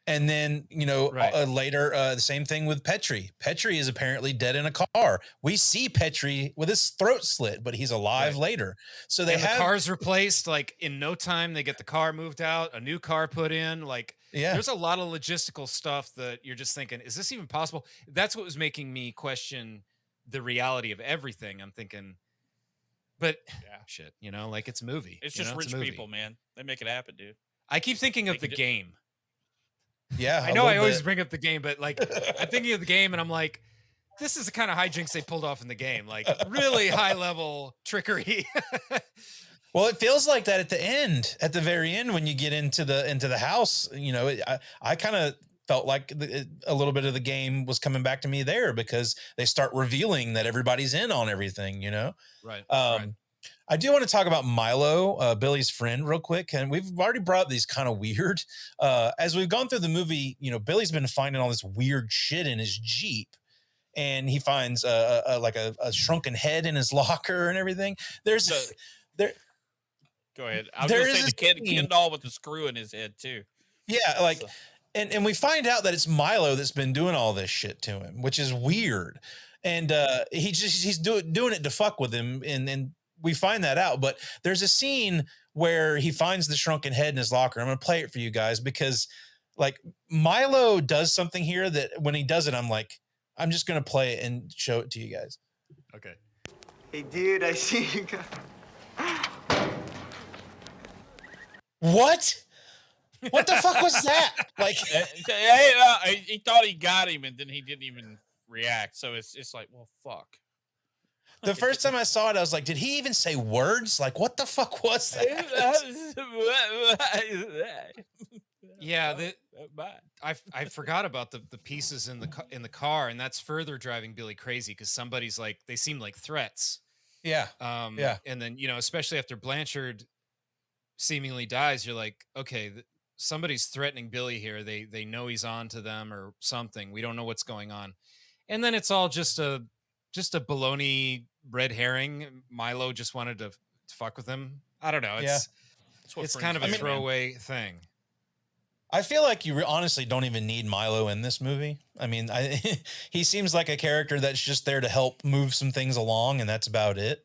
And then, later, the same thing with Petrie. Petrie is apparently dead in a car. We see Petrie with his throat slit, but he's alive later. So the car's replaced. Like in no time, they get the car moved out, a new car put in. Like, there's a lot of logistical stuff that you're just thinking, is this even possible? That's what was making me question the reality of everything. I'm thinking, but shit, like it's a movie. It's just rich people, man. They make it happen, dude. I keep thinking of the game. Yeah, I know I always bring up the game, but like I'm thinking of the game and I'm like, this is the kind of hijinks they pulled off in the game. Like really high level trickery. Well, it feels like that at the very end, when you get into the house, I kind of felt like a little bit of the game was coming back to me there, because they start revealing that everybody's in on everything, Right. I do want to talk about Milo, Billy's friend, real quick. And we've already brought these kind of weird. As we've gone through the movie, Billy's been finding all this weird shit in his Jeep. And he finds a shrunken head in his locker and everything. Go ahead. I was going to say the Ken doll with the screw in his head, too. Yeah, and we find out that it's Milo that's been doing all this shit to him, which is weird. And he's doing it to fuck with him, and we find that out. But there's a scene where he finds the shrunken head in his locker. I'm going to play it for you guys, because like Milo does something here that when he does it, I'm just going to play it and show it to you guys. Okay. Hey, dude, I see you got... What? What the fuck was that? Like, he thought he got him, and then he didn't even react. So it's like, well, fuck. The first time I saw it, I was like, did he even say words? Like, what the fuck was that? Yeah, I forgot about the pieces in the car, and that's further driving Billy crazy, because somebody's like, they seem like threats. Yeah. And then, especially after Blanchard seemingly dies, you're like, okay, somebody's threatening Billy here. They know he's on to them or something. We don't know what's going on. And then it's all just a baloney red herring. Milo just wanted to fuck with him. I don't know. It's kind of a throwaway thing. I feel like you honestly don't even need Milo in this movie. I mean, he seems like a character that's just there to help move some things along, and that's about it.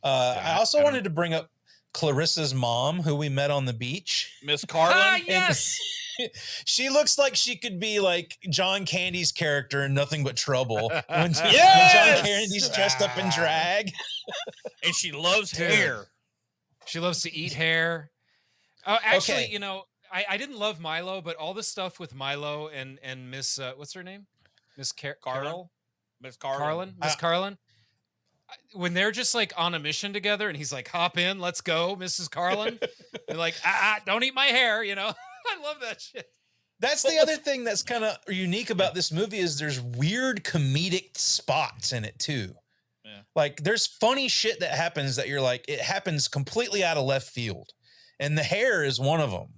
I also wanted to bring up Clarissa's mom, who we met on the beach. Miss Carlin? Yes! She looks like she could be like John Candy's character in Nothing But Trouble. When John Candy's dressed up in drag. And she loves hair. She loves to eat hair. Oh, actually, Okay. you know, I didn't love Milo, but all the stuff with Milo and Miss what's her name? Miss Carol? Miss Carlin. Miss Carlin. When they're just like on a mission together and he's like, hop in, let's go, Mrs. Carlin. They're like, don't eat my hair, you know. I love that shit. That's the other thing that's kind of unique about this movie is there's weird comedic spots in it too. Yeah. Like there's funny shit that happens that you're like, it happens completely out of left field. And the hair is one of them.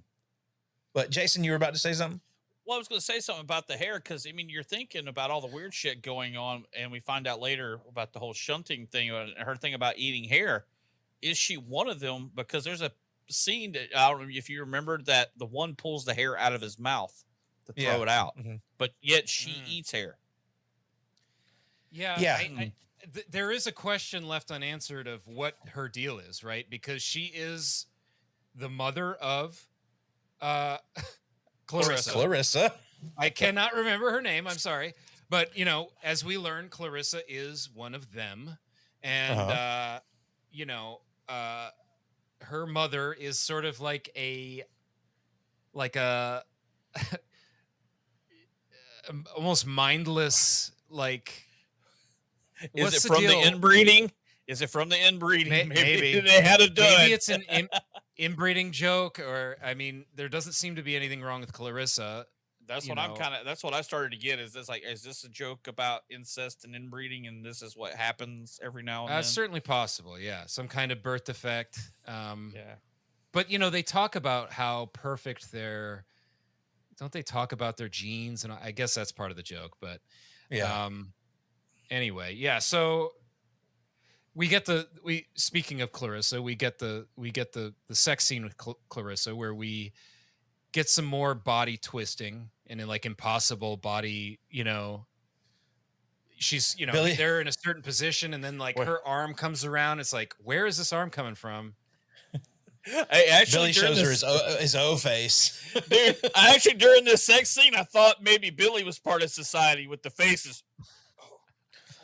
But Jason, you were about to say something? Well, I was going to say something about the hair because, I mean, you're thinking about all the weird shit going on, and we find out later about the whole shunting thing, her thing about eating hair. Is she one of them? Because there's a scene that, I don't know if you remember, that the one pulls the hair out of his mouth to throw it out, but yet she eats hair. Yeah. There is a question left unanswered of what her deal is, right? Because she is the mother of Clarissa. I cannot remember her name. I'm sorry. But, you know, as we learn, Clarissa is one of them. And, you know, her mother is sort of like a almost mindless, like, Is it from the inbreeding? Is it from the inbreeding? Maybe they had to do it. Maybe it's an inbreeding joke, or I mean, there doesn't seem to be anything wrong with Clarissa. That's what that's what I started to get. Is this a joke about incest and inbreeding, and this is what happens every now and then? Certainly possible. Yeah. Some kind of birth defect. Yeah. But you know, they talk about how perfect don't they talk about their genes? And I guess that's part of the joke, but anyway, yeah. So speaking of Clarissa, we get the sex scene with Clarissa where we get some more body twisting and like impossible body, you know, she's, you know, they're in a certain position and then like her arm comes around. It's like, where is this arm coming from? Billy shows her his O face. Dude, during this sex scene, I thought maybe Billy was part of society with the faces.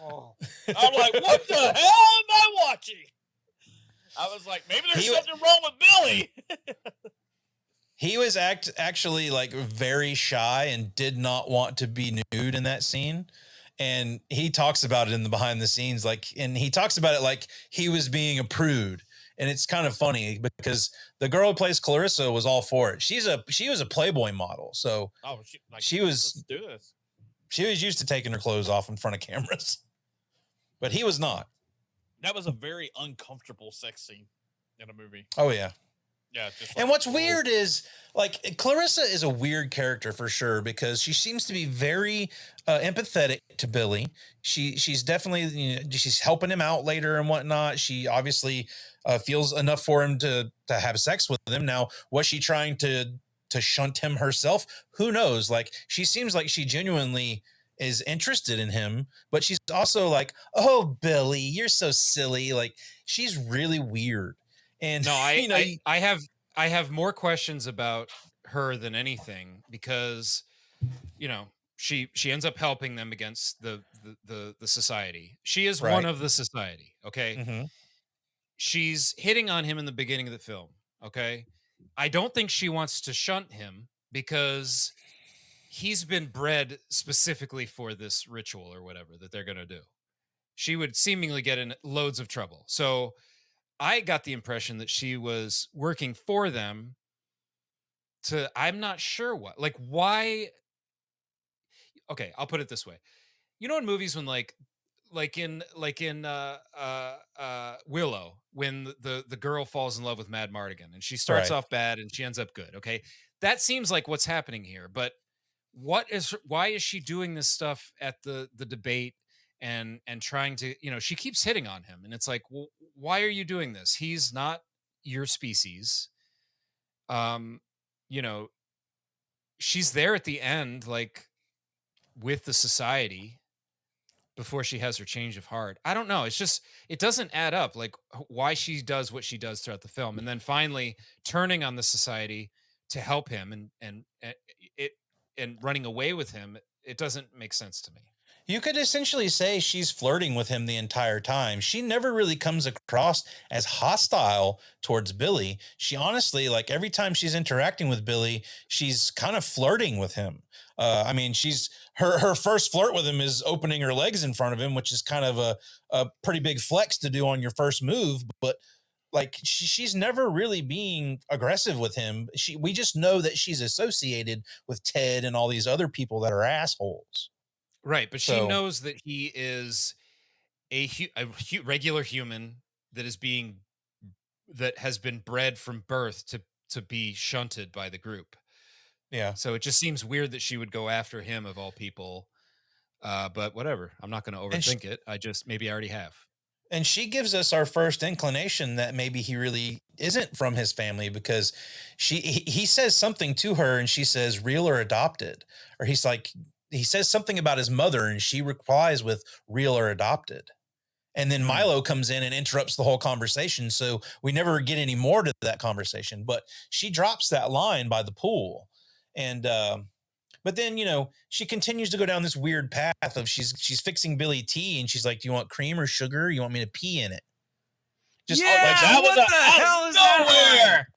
Oh. I'm like, what the hell am I watching? I was like, maybe there's something wrong with Billy. He was actually like very shy and did not want to be nude in that scene. And he talks about it in the behind the scenes, and he talks about it like he was being a prude. And it's kind of funny because the girl who plays Clarissa was all for it. She was a Playboy model. So she was, let's do this. She was used to taking her clothes off in front of cameras, but he was not. That was a very uncomfortable sex scene in a movie. Oh yeah. Yeah. And what's weird is like Clarissa is a weird character for sure because she seems to be very empathetic to Billy. She's definitely, you know, she's helping him out later and whatnot. She obviously feels enough for him to have sex with him. Now, was she trying to shunt him herself? Who knows? Like she seems like she genuinely is interested in him, but she's also like, oh, Billy, you're so silly. Like she's really weird. And no, I have more questions about her than anything because, you know, she ends up helping them against the society. She is one of the society. Okay. Mm-hmm. She's hitting on him in the beginning of the film. Okay. I don't think she wants to shunt him because he's been bred specifically for this ritual or whatever that they're going to do. She would seemingly get in loads of trouble. So I got the impression that she was working for them I'm not sure why. Okay, I'll put it this way. You know, in movies when like in Willow, when the girl falls in love with Mad Mardigan and she starts off bad and she ends up good. Okay. That seems like what's happening here, but why is she doing this stuff at the debate and trying to, you know, she keeps hitting on him and it's like, well, why are you doing this? He's not your species. You know, she's there at the end, like with the society before she has her change of heart. I don't know. It's just, it doesn't add up, like why she does what she does throughout the film. And then finally turning on the society to help him and running away with him, it doesn't make sense to me. You could essentially say she's flirting with him the entire time. She never really comes across as hostile towards Billy. She honestly, like every time she's interacting with Billy, she's kind of flirting with him. I mean, her first flirt with him is opening her legs in front of him, which is kind of a pretty big flex to do on your first move. But like she's never really being aggressive with him. We just know that she's associated with Ted and all these other people that are assholes. Right, but she knows that he is a regular human that has been bred from birth to be shunted by the group. Yeah. So it just seems weird that she would go after him of all people. But whatever, I'm not going to overthink it. Maybe I already have. And she gives us our first inclination that maybe he really isn't from his family, because he says something to her and she says real or adopted, or he says something about his mother and she replies with real or adopted. And then Milo comes in and interrupts the whole conversation. So we never get any more to that conversation, but she drops that line by the pool. And, but then, she continues to go down this weird path of she's fixing Billy tea. And she's like, do you want cream or sugar? You want me to pee in it? Just like that was what the hell is nowhere.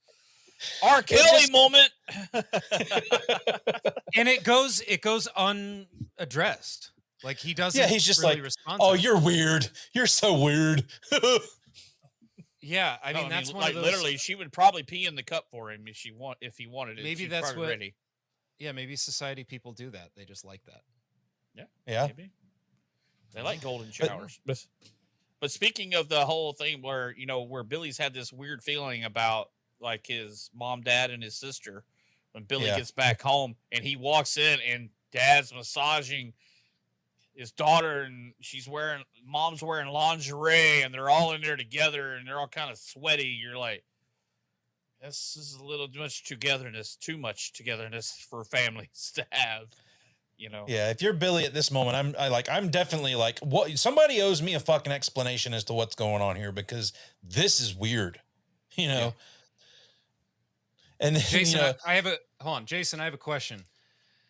R. Kelly moment. And it goes unaddressed. Like he doesn't. Yeah, he's just really like, respond oh, to it. you're weird. You're so weird. Yeah, I mean that's one like of those. Literally, she would probably pee in the cup for him if he wanted it. Maybe She's that's what. ready. Yeah, maybe society people do that. They just like that. Yeah. Maybe. They like golden showers. But speaking of the whole thing where Billy's had this weird feeling about like his mom, dad, and his sister, when Billy gets back home and he walks in and dad's massaging his daughter and mom's wearing lingerie and they're all in there together and they're all kind of sweaty. You're like, this is a little too much togetherness for families to have, Yeah, if you're Billy at this moment, I'm definitely like, what? Somebody owes me a fucking explanation as to what's going on here, because this is weird, Yeah. And then, Jason, Jason, I have a question.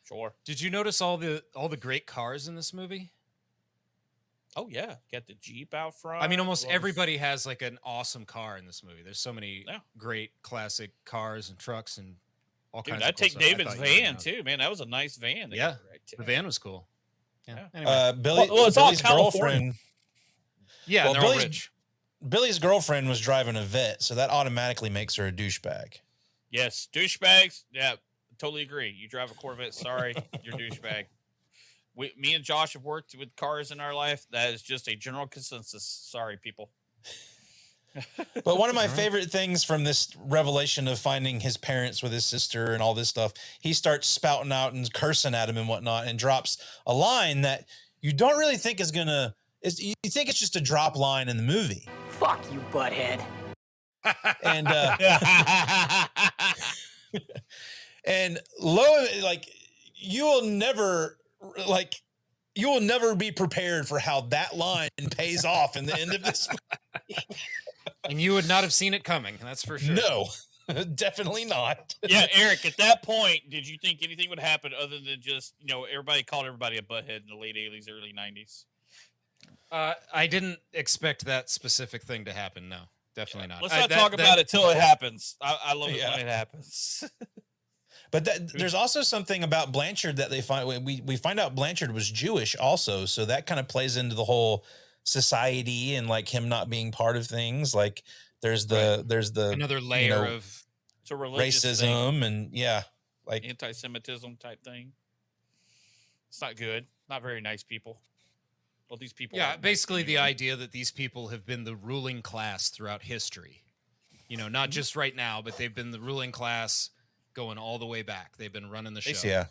Sure. Did you notice all the great cars in this movie? Oh yeah, got the Jeep out front. I mean, almost everybody has like an awesome car in this movie. There's so many great classic cars and trucks and all kinds. I'd of cool take stuff. David's van too, man. That was a nice van. Yeah, the van was cool. Yeah. Anyway. It's Billy's all girlfriend. Yeah, well, they're all rich. Billy's girlfriend was driving a Vet, so that automatically makes her a douchebag. Yes, douchebags. Yeah, totally agree. You drive a Corvette, sorry, you're a douchebag. Me and Josh have worked with cars in our life. That is just a general consensus. Sorry, people. But one of my favorite things from this revelation of finding his parents with his sister and all this stuff, he starts spouting out and cursing at him and whatnot, and drops a line that you don't really think is gonna. You think it's just a drop line in the movie. Fuck you, butthead. And and you will never be prepared for how that line pays off in the end of this movie. And you would not have seen it coming, that's for sure. No, definitely not. Yeah, Eric, at that point, did you think anything would happen other than just, everybody called everybody a butthead in the late 80s, early 90s? I didn't expect that specific thing to happen, no. Definitely not. Let's not talk about it till it happens. I love it when it happens. But there's also something about Blanchard that they find. We find out Blanchard was Jewish also, so that kind of plays into the whole society and like him not being part of things. Like there's the another layer of it's a religious racism thing. And like anti-Semitism type thing. It's not good. Not very nice people. Well, these people. Yeah, basically the idea that these people have been the ruling class throughout history. Not just right now, but they've been the ruling class going all the way back. They've been running the show. Yeah.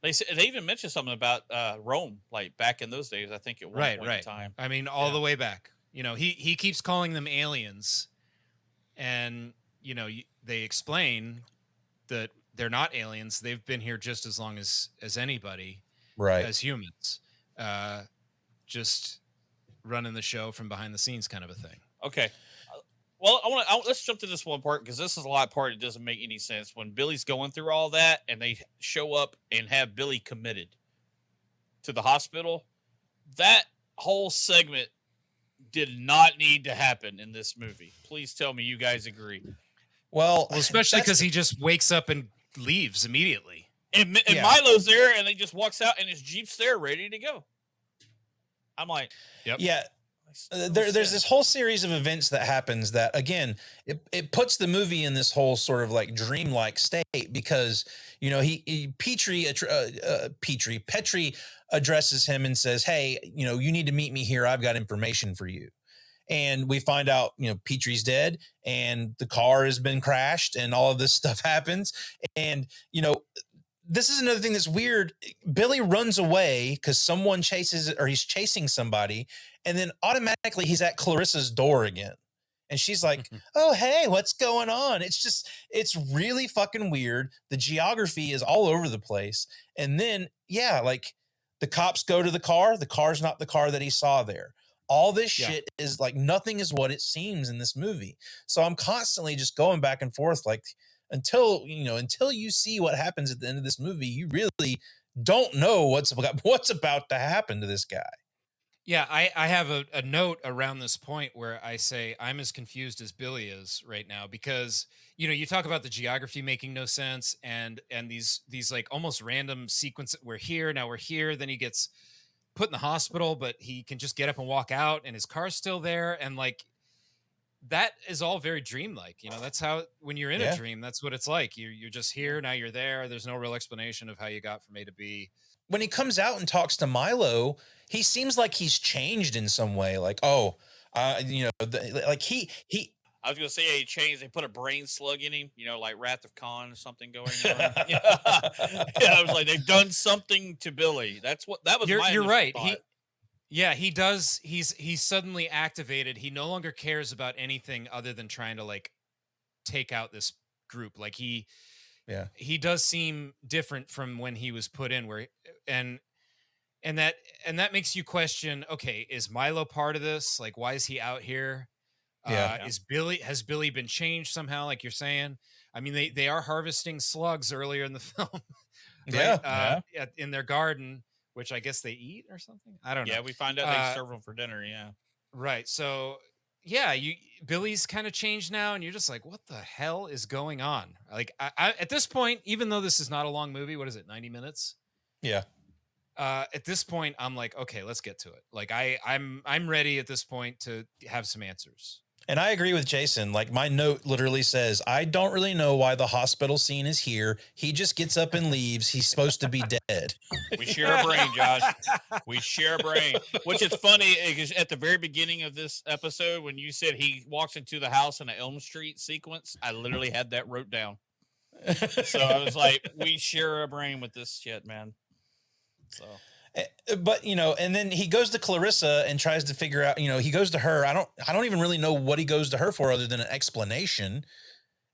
They even mentioned something about Rome, like back in those days. I think at one point in time. I mean, all the way back. He keeps calling them aliens, and they explain that they're not aliens. They've been here just as long as anybody, right? As humans, just running the show from behind the scenes, kind of a thing. Okay. Well, let's jump to this one part because this is a lot of part that doesn't make any sense. When Billy's going through all that and they show up and have Billy committed to the hospital, that whole segment did not need to happen in this movie. Please tell me you guys agree. Well, especially because he just wakes up and leaves immediately. And Milo's there and he just walks out and his Jeep's there ready to go. I'm like, yep. Yeah. There's this whole series of events that happens that, again, it puts the movie in this whole sort of like dreamlike state because, you know, Petrie addresses him and says, hey, you know, you need to meet me here. I've got information for you. And we find out, you know, Petrie's dead and the car has been crashed and all of this stuff happens. And, you know, this is another thing that's weird. Billy runs away because someone chases or he's chasing somebody. And then automatically he's at Clarissa's door again. And she's like, oh, hey, what's going on? It's really fucking weird. The geography is all over the place. And then, yeah, like the cops go to the car. The car's not the car that he saw there. All this shit is like nothing is what it seems in this movie. So I'm constantly just going back and forth like, until you see what happens at the end of this movie, you really don't know what's about to happen to this guy. Yeah, I have a note around this point where I say I'm as confused as Billy is right now because, you know, you talk about the geography making no sense and these like almost random sequences. We're here, now we're here. Then he gets put in the hospital, but he can just get up and walk out and his car's still there. And like, that is all very dreamlike. You know, that's how, when you're in a dream, that's what it's like. You're just here. Now you're there. There's no real explanation of how you got from A to B. When he comes out and talks to Milo, he seems like he's changed in some way. Like, I was going to say he changed. They put a brain slug in him, you know, like Wrath of Khan or something going on. Yeah, I was like, they've done something to Billy. That was you're right. Thought. He does. He's suddenly activated. He no longer cares about anything other than trying to like take out this group. Like he does seem different from when he was put in and that makes you question, okay, is Milo part of this? Like, why is he out here? Has Billy been changed somehow? Like you're saying, I mean, they are harvesting slugs earlier in the film, right? In their garden, which I guess they eat or something. I don't know. Yeah, we find out they serve them for dinner. Yeah. Right. So yeah, Billy's kind of changed now, and you're just like, what the hell is going on? Like I at this point, even though this is not a long movie, what is it, 90 minutes? Yeah. At this point, I'm like, okay, let's get to it. Like I'm ready at this point to have some answers. And I agree with Jason. Like my note literally says, I don't really know why the hospital scene is here. He just gets up and leaves. He's supposed to be dead. We share a brain, Josh. We share a brain. Which is funny because at the very beginning of this episode, when you said he walks into the house in an Elm Street sequence, I literally had that wrote down. So I was like, we share a brain with this shit, man. So. But, you know, and then he goes to Clarissa and tries to figure out, you know, he goes to her. I don't even really know what he goes to her for other than an explanation.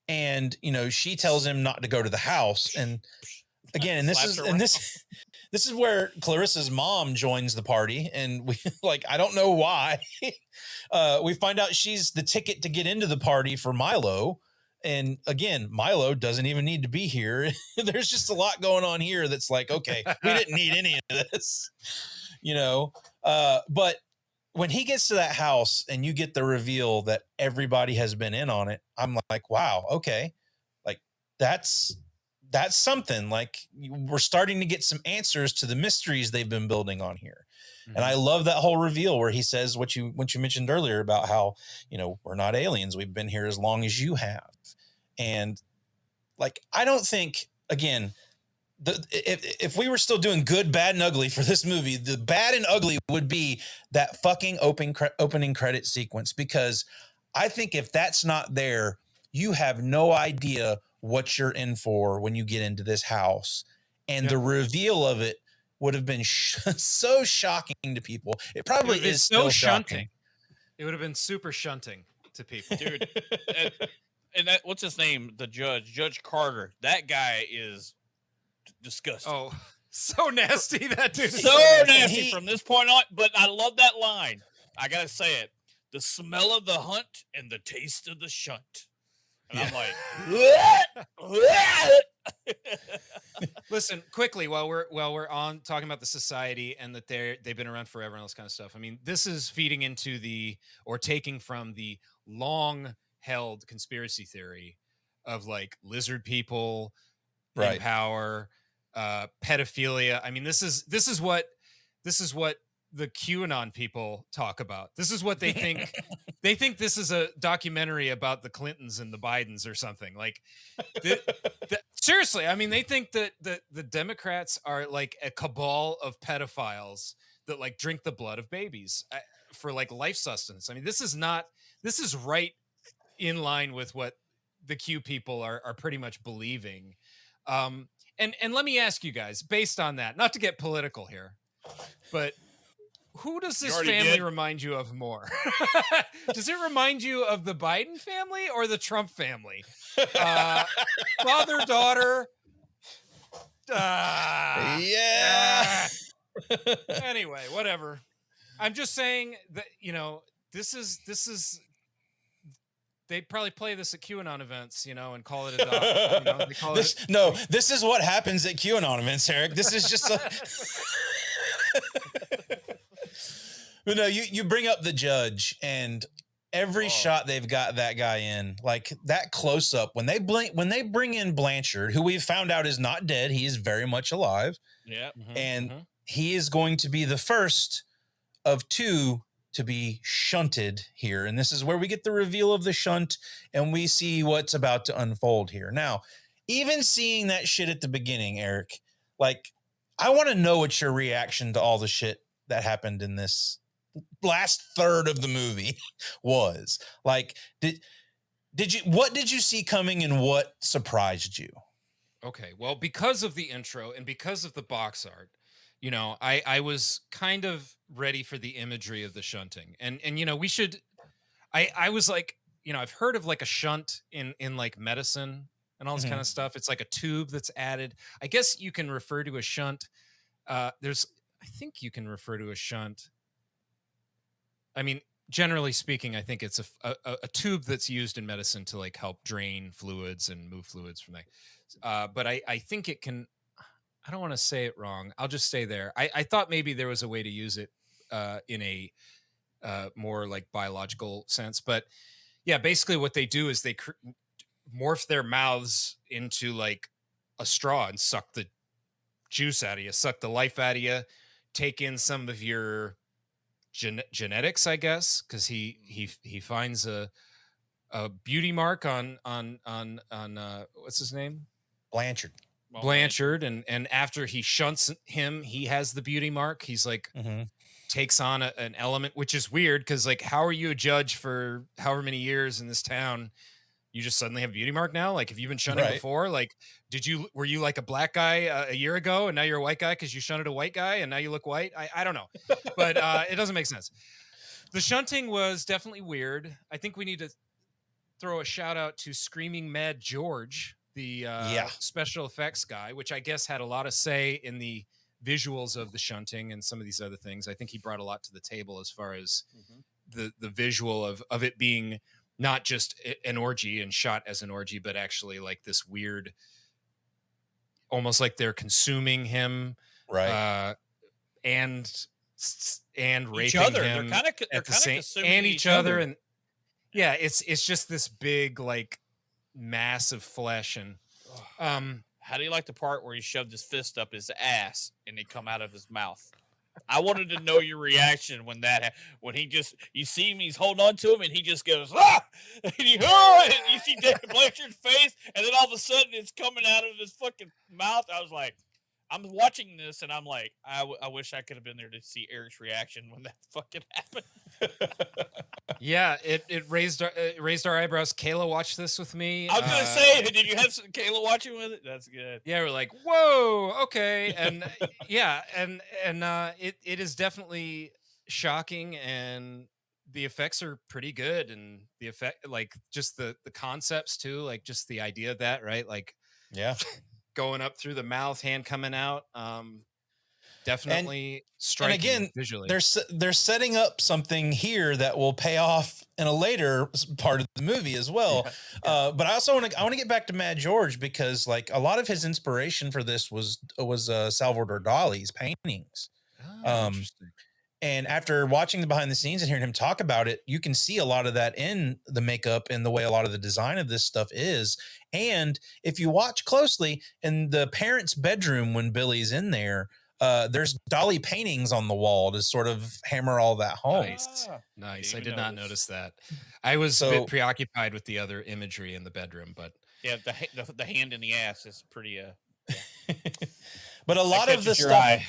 And, you know, she tells him not to go to the house. And again, and this is where Clarissa's mom joins the party. And we I don't know why. We find out she's the ticket to get into the party for Milo. And again, Milo doesn't even need to be here. There's just a lot going on here that's like, okay, we didn't need any of this, you know? But when he gets to that house and you get the reveal that everybody has been in on it, I'm like, wow, okay. Like that's something. Like we're starting to get some answers to the mysteries they've been building on here. Mm-hmm. And I love that whole reveal where he says what you mentioned earlier about how, you know, we're not aliens. We've been here as long as you have. And like, I don't think, again, if we were still doing good, bad, and ugly for this movie, the bad and ugly would be that fucking opening credit sequence, because I think if that's not there, you have no idea what you're in for when you get into this house. And the reveal of it would have been so shocking to people. It probably is so shunting. It would have been super shunting to people. Dude. And that, what's his name? The Judge Carter. That guy is disgusting. Oh, so nasty. That dude. So nasty from this point on. But I love that line. I gotta say it. the smell of the hunt and the taste of the shunt. And I'm like, what? Listen, quickly, while we're on talking about the society and that they've been around forever and all this kind of stuff. I mean, this is feeding into taking from the long held conspiracy theory of like lizard people in power, pedophilia. I mean, this is what the QAnon people talk about. This is what they think. They think this is a documentary about the Clintons and the Bidens or something. Like, seriously, I mean, they think that the Democrats are like a cabal of pedophiles that like drink the blood of babies for like life sustenance. I mean, this is right in line with what the Q people are pretty much believing. And let me ask you guys, based on that, not to get political here, but who does this family remind you of more? Does it remind you of the Biden family or the Trump family? Father, daughter. Anyway, whatever. I'm just saying that, this is they probably play this at QAnon events, and call it a doc. They call this is what happens at QAnon events, Eric. This is just no, you bring up the judge, and every shot they've got that guy in, like that close up when they bring in Blanchard, who we've found out is not dead, he is very much alive. Yeah, and he is going to be the first of two to be shunted here, and this is where we get the reveal of the shunt, and we see what's about to unfold here. Now, even seeing that shit at the beginning, Eric, like I want to know what your reaction to all the shit that happened in this last third of the movie was. Like, what did you see coming and what surprised you? Okay, well, because of the intro and because of the box art, I was kind of ready for the imagery of the shunting, and we should. I was like, I've heard of like a shunt in like medicine and all this kind of stuff. It's like a tube that's added. I guess you can refer to a shunt. I think you can refer to a shunt. I mean, generally speaking, I think it's a tube that's used in medicine to like help drain fluids and move fluids from there. But I think it can. I don't want to say it wrong. I'll just stay there. I thought maybe there was a way to use it in a more like biological sense. But yeah, basically what they do is they morph their mouths into like a straw and suck the juice out of you, suck the life out of you, take in some of your genetics, I guess, because he finds a beauty mark on what's his name? Blanchard, and after he shunts him, he has the beauty mark. He's like takes on an element, which is weird because like, how are you a judge for however many years in this town? You just suddenly have a beauty mark now? Like, have you been shunting before? Like, were you like a black guy a year ago and now you're a white guy because you shunted a white guy and now you look white? I don't know, but it doesn't make sense. The shunting was definitely weird. I think we need to throw a shout out to Screaming Mad George, the special effects guy, which I guess had a lot of say in the visuals of the shunting and some of these other things. I think he brought a lot to the table as far as the visual of it being not just an orgy and shot as an orgy, but actually like this weird, almost like they're consuming him, right? And raping each other. him They're at the same, and each other, and yeah, it's just this big like mass of flesh. And how do you like the part where he shoved his fist up his ass and it come out of his mouth? I wanted to know your reaction when you see him, he's holding on to him and he just goes, ah! And you see David Blanchard's face, and then all of a sudden it's coming out of his fucking mouth. I was like, I'm watching this and I'm like, I wish I could have been there to see Eric's reaction when that fucking happened. Yeah, it raised our eyebrows. Kayla watched this with me. I was gonna say, did you have Kayla watching with it? That's good. Yeah, we're like, whoa, okay, and yeah, and it is definitely shocking, and the effects are pretty good, and the effect, like just the concepts too, like just the idea of that, right? Like, yeah, going up through the mouth, hand coming out. definitely striking again, visually. they're setting up something here that will pay off in a later part of the movie as well. But I also want to get back to Mad George, because like a lot of his inspiration for this was Salvador Dali's paintings. Interesting. And after watching the behind the scenes and hearing him talk about it, you can see a lot of that in the makeup and the way a lot of the design of this stuff is. And if you watch closely in the parents' bedroom when Billy's in there, there's Dali paintings on the wall to sort of hammer all that home. Nice. I did not notice that. I was a bit preoccupied with the other imagery in the bedroom, but yeah, the hand in the ass is pretty. But a lot of the stuff.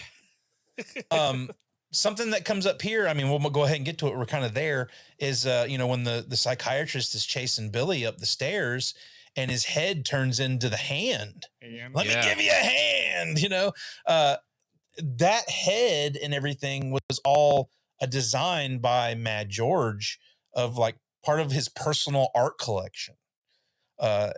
Something that comes up here, I mean, we'll go ahead and get to it. We're kind of there. Is when the psychiatrist is chasing Billy up the stairs, and his head turns into the hand. Let me give you a hand. That head and everything was all a design by Mad George of like part of his personal art collection.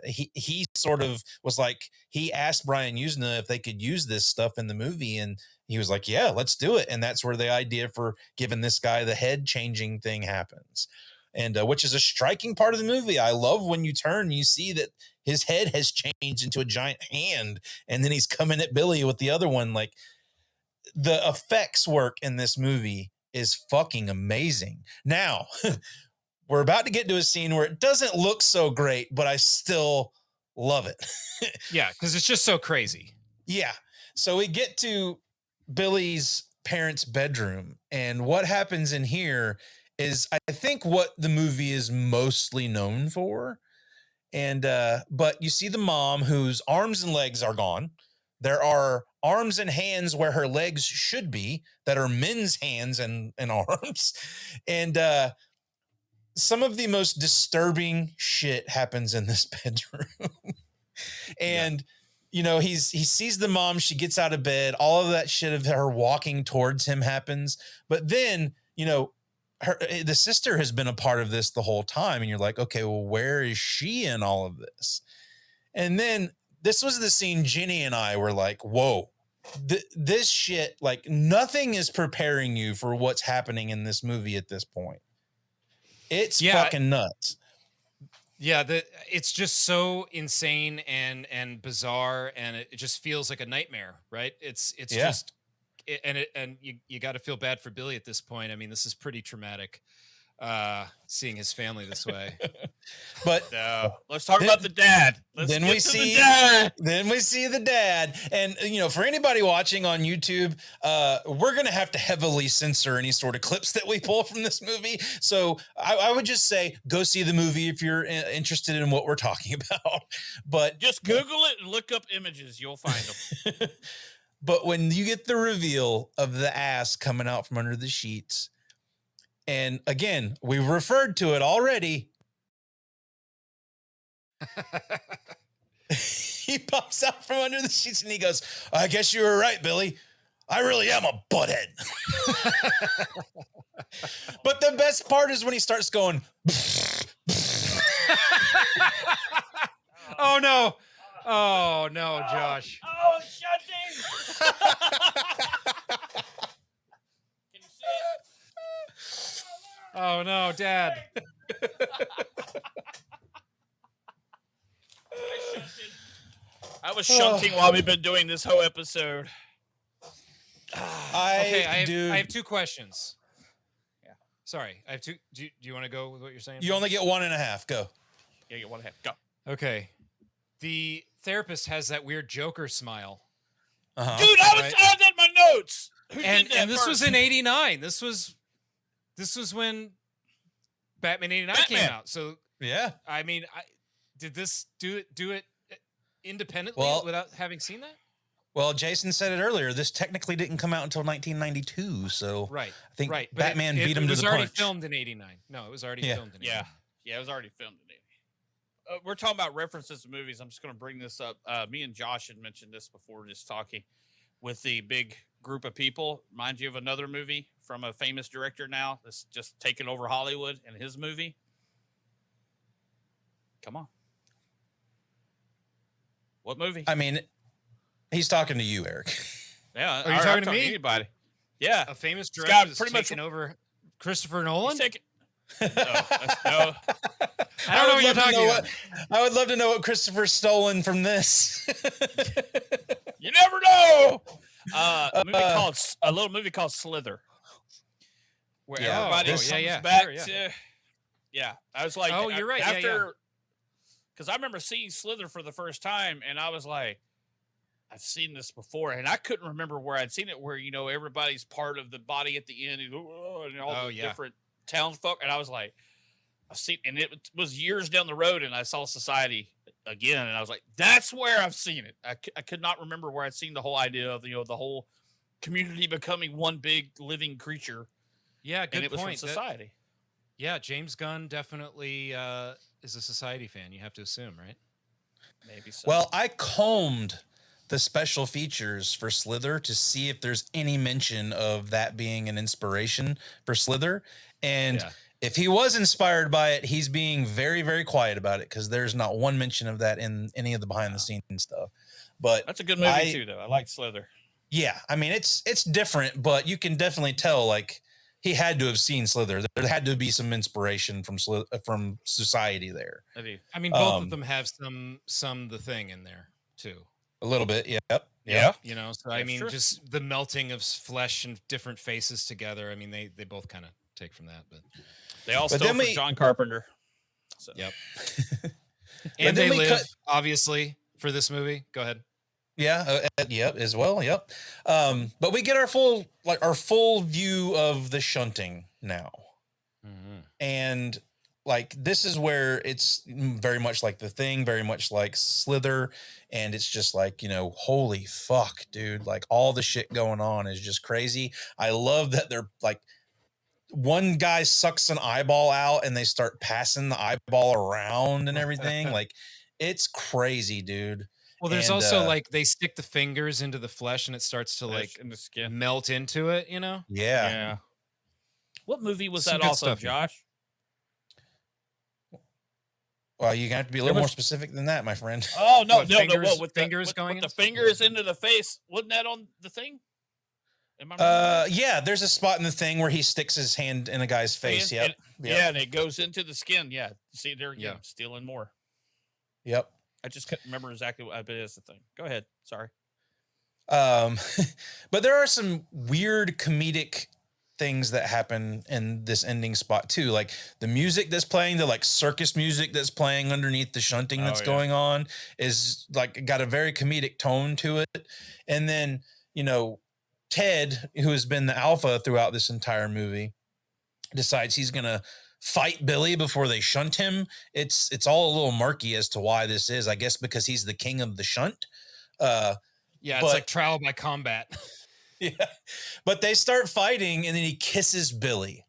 He sort of was like, he asked Brian Usna if they could use this stuff in the movie, and he was like, yeah, let's do it. And that's where the idea for giving this guy the head changing thing happens. And which is a striking part of the movie. I love when you turn, you see that his head has changed into a giant hand, and then he's coming at Billy with the other one. Like, the effects work in this movie is fucking amazing. Now, we're about to get to a scene where it doesn't look so great, but I still love it. Yeah, because it's just so crazy. Yeah. So we get to Billy's parents' bedroom, and what happens in here is, I think, what the movie is mostly known for. And but you see the mom whose arms and legs are gone. There are arms and hands where her legs should be that are men's hands and arms. And some of the most disturbing shit happens in this bedroom. And he sees the mom, she gets out of bed, all of that shit of her walking towards him happens. But then, the sister has been a part of this the whole time. And you're like, okay, well, where is she in all of this? And then this was the scene Jenny and I were like, whoa, this shit, like nothing is preparing you for what's happening in this movie at this point. It's fucking nuts. Yeah, it's just so insane and bizarre, and it just feels like a nightmare, right? It's just, and you got to feel bad for Billy at this point. I mean, this is pretty traumatic, seeing his family this way. But let's talk about the dad. Then we see the dad. And, for anybody watching on YouTube, we're going to have to heavily censor any sort of clips that we pull from this movie. So I would just say, go see the movie if you're interested in what we're talking about. But just Google it and look up images. You'll find them. But when you get the reveal of the ass coming out from under the sheets, and again, we referred to it already. He pops out from under the sheets and he goes, I guess you were right, Billy. I really am a butthead. But the best part is when he starts going. Oh, no. Oh, no, Josh. Oh, shut Can you see it? Oh, no, Dad. I was shunting while we've been doing this whole episode. I have two questions. Yeah. Sorry, I have two. Do you want to go with what you're saying? You only get 1.5. Go. Yeah, you get 1.5. Go. Okay. The therapist has that weird Joker smile. Uh-huh. Dude, I had that in my notes. And this was in '89. This was when Batman '89 came out. So yeah, I mean, did this do it independently without having seen that? Well, Jason said it earlier. This technically didn't come out until 1992. So right, I think right. Batman beat him to the punch. It was already filmed in '89. No, it was already filmed in '89. Yeah, it was already filmed in '89. We're talking about references to movies. I'm just going to bring this up. Me and Josh had mentioned this before, just talking with the big group of people. Reminds you of another movie from a famous director now that's just taken over Hollywood and his movie. Come on. What movie? I mean, he's talking to you, Eric. Yeah. Are you talking to me? Anybody? Yeah. A famous This guy director is pretty much- taking over Christopher Nolan? He's taking- no. I don't know what you're talking about. I would love to know what Christopher's stolen from this. You never know. A little movie called Slither, where everybody comes back to. Yeah, I was like, oh, you're right. After, because I remember seeing Slither for the first time, and I was like, I've seen this before, and I couldn't remember where I'd seen it. Where everybody's part of the body at the end, and all the different townsfolk, and I was like, I've seen, and it was years down the road, and I saw Society again, and I was like, that's where I've seen it. I could not remember where I'd seen the whole idea of the whole community becoming one big living creature. Yeah, good and it was point. from Society. James Gunn definitely is a Society fan. You have to assume, right? Maybe so. Well, I combed the special features for Slither to see if there's any mention of that being an inspiration for Slither. And if he was inspired by it, he's being very, very quiet about it because there's not one mention of that in any of the behind the scenes stuff. But that's a good movie too, though. I like Slither. Yeah, I mean, it's different, but you can definitely tell like he had to have seen Slither. There had to be some inspiration from Society there. I mean, both of them have some The Thing in there too. A little bit, yeah. So I mean, just the melting of flesh and different faces together. I mean, they both kind of take from that, but they all stole from John Carpenter. So. Yep. And they live obviously for this movie. Go ahead. Yeah, as well. Yep. But we get our full view of the shunting now. Mm-hmm. And like this is where it's very much like The Thing, very much like Slither, and it's just like, holy fuck, dude, like all the shit going on is just crazy. I love that they're like one guy sucks an eyeball out and they start passing the eyeball around and everything. Like it's crazy, dude. Well, there's also like they stick the fingers into the flesh and it starts to like in the skin melt into it, Yeah. What movie was that also, Josh? Well, you're gonna have to be a little more specific than that, my friend. Oh no, with fingers going with the fingers into the face. Wasn't that on The Thing? Am I yeah, there's a spot in The Thing where he sticks his hand in a guy's face. Yep. Yeah, and it goes into the skin. Yeah. See there again, stealing more. Yep. I just couldn't remember exactly what it is. The thing. Go ahead. Sorry. But there are some weird comedic things that happen in this ending spot too. Like the music that's playing, the like circus music that's playing underneath the shunting that's going on is like got a very comedic tone to it. And then, Ted, who has been the alpha throughout this entire movie, decides he's going to fight Billy before they shunt him. It's all a little murky as to why this is, I guess, because he's the king of the shunt. It's like trial by combat. Yeah. But they start fighting and then he kisses Billy.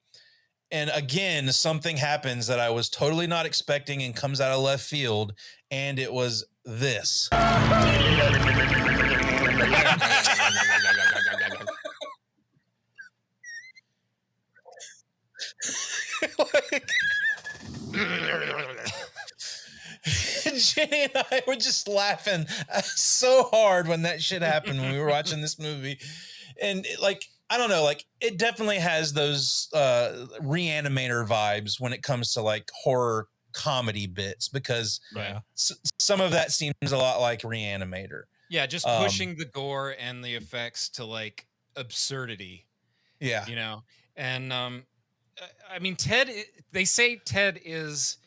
And again, something happens that I was totally not expecting and comes out of left field. And it was this. Jenny and I were just laughing so hard when that shit happened when we were watching this movie. And I don't know, it definitely has those Reanimator vibes when it comes to like horror comedy bits, because some of that seems a lot like Reanimator. Yeah, just pushing the gore and the effects to like absurdity. Yeah. And I mean, Ted, they say Ted is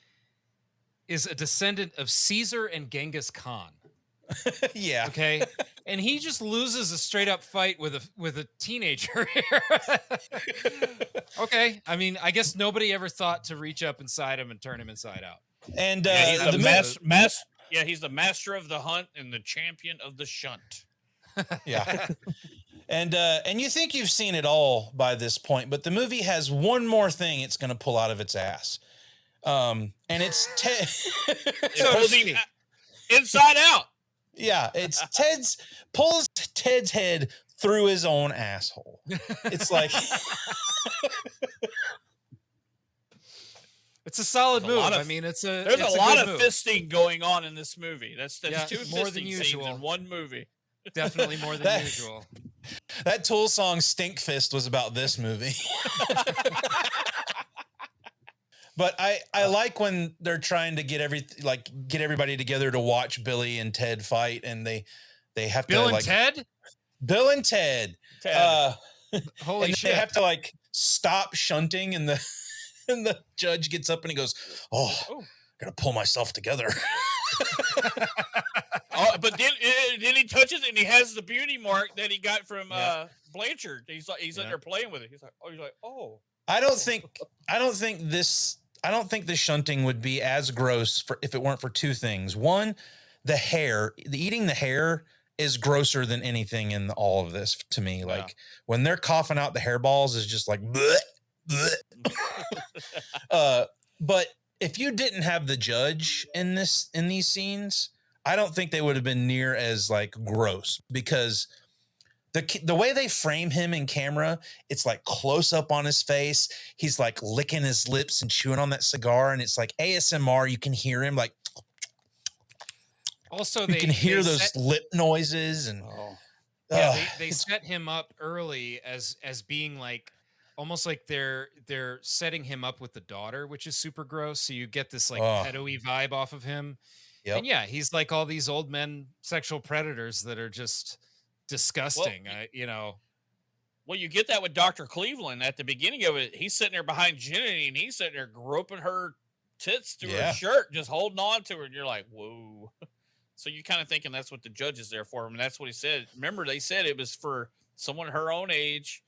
a descendant of Caesar and Genghis Khan. Yeah. Okay. And he just loses a straight up fight with a teenager here. Okay. I mean, I guess nobody ever thought to reach up inside him and turn him inside out. And he's he's the master of the hunt and the champion of the shunt. Yeah. And you think you've seen it all by this point, but the movie has one more thing it's going to pull out of its ass. And it's Ted. Inside Out. Yeah, it's pulls Ted's head through his own asshole. It's like it's a solid move. I mean, there's a lot of fisting going on in this movie. That's two more fisting than usual scenes in one movie. Definitely more than usual. That Tool song "Stink Fist" was about this movie. But I like when they're trying to get everybody together to watch Billy and Ted fight, and they have Bill to and Ted. Bill and Ted. Holy and shit! They have to like stop shunting, and the judge gets up and he goes, "Oh, gotta pull myself together." But then he touches it and he has the beauty mark that he got from Blanchard. He's in there playing with it. He's like, oh. I don't think the shunting would be as gross if it weren't for two things. One, the hair. Eating the hair is grosser than anything in all of this to me. Yeah. Like when they're coughing out the hairballs is just like bleh, bleh. But if you didn't have the judge in these scenes, I don't think they would have been near as like gross, because the way they frame him in camera, it's like close up on his face. He's like licking his lips and chewing on that cigar, and it's like ASMR. You can hear him like. Also, you can hear those lip noises, and they set him up early as being like almost like they're setting him up with the daughter, which is super gross. So you get this like pedo-y vibe off of him. Yep. And yeah, he's like all these old men sexual predators that are just disgusting. Well, you get that with Dr. Cleveland at the beginning of it. He's sitting there behind Jenny, and he's sitting there groping her tits through her shirt, just holding on to her, and you're like, whoa. So you're kind of thinking that's what the judge is there for him, and that's what he said. Remember, they said it was for someone her own age,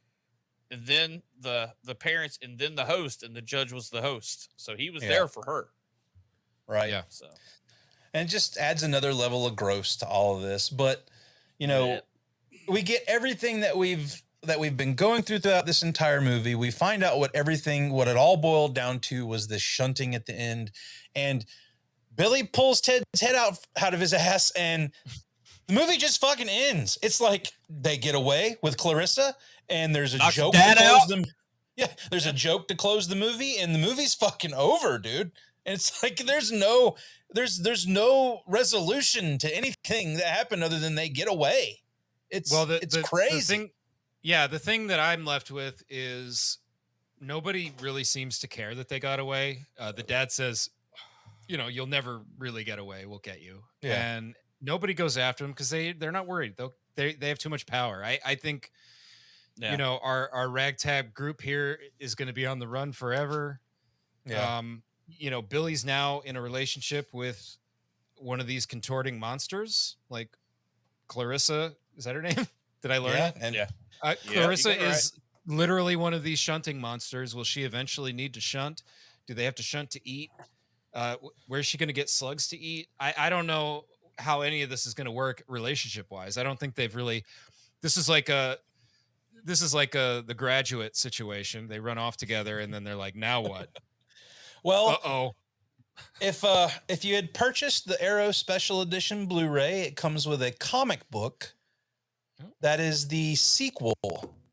and then the parents, and then the host, and the judge was the host. So he was there for her. Right. Yeah. So. And it just adds another level of gross to all of this. But, we get everything that we've been going throughout this entire movie. We find out what it all boiled down to was this shunting at the end. And Billy pulls Ted's head out of his ass, and the movie just fucking ends. It's like they get away with Clarissa, and there's a joke to close them. Yeah, there's a joke to close the movie, and the movie's fucking over, dude. And it's like there's no resolution to anything that happened other than they get away. It's crazy. The thing that I'm left with is nobody really seems to care that they got away. The dad says, you'll never really get away. We'll get you. Yeah. And nobody goes after them because they're not worried. They have too much power. I think, our ragtag group here is going to be on the run forever. Yeah. Billy's now in a relationship with one of these contorting monsters, like Clarissa. Is that her name? Did I learn it? And Clarissa is literally one of these shunting monsters. Will she eventually need to shunt? Do they have to shunt to eat? Where's she going to get slugs to eat? I don't know how any of this is going to work relationship wise. I don't think they've really. This is like the Graduate situation. They run off together and then they're like, now what? Well, if you had purchased the Arrow Special Edition Blu-ray, it comes with a comic book that is the sequel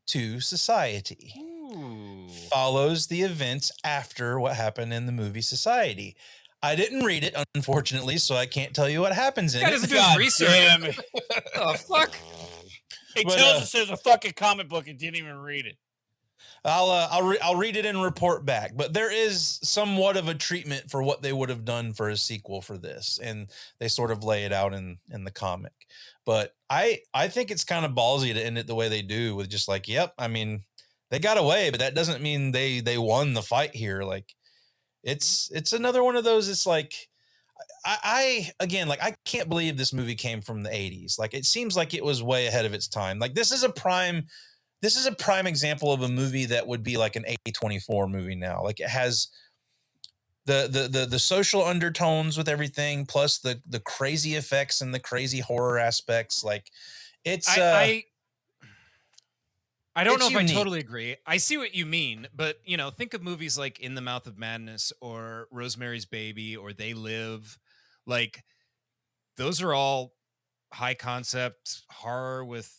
to Society. Ooh. Follows the events after what happened in the movie Society. I didn't read it, unfortunately, so I can't tell you what happens in it. Doesn't do his research. Oh, fuck. He tells us there's a fucking comic book and didn't even read it. I'll read it and report back, but there is somewhat of a treatment for what they would have done for a sequel for this, and they sort of lay it out in the comic. But I think it's kind of ballsy to end it the way they do, with just like, yep, I mean, they got away, but that doesn't mean they won the fight here. Like it's another one of those. It's like I can't believe this movie came from the 80s. Like it seems like it was way ahead of its time. Like this is a prime example of a movie that would be like an A24 movie now. Like it has the social undertones with everything, plus the crazy effects and the crazy horror aspects. Like it's I don't know if unique. I totally agree. I see what you mean, but think of movies like In the Mouth of Madness or Rosemary's Baby or They Live. Like those are all high concept horror with,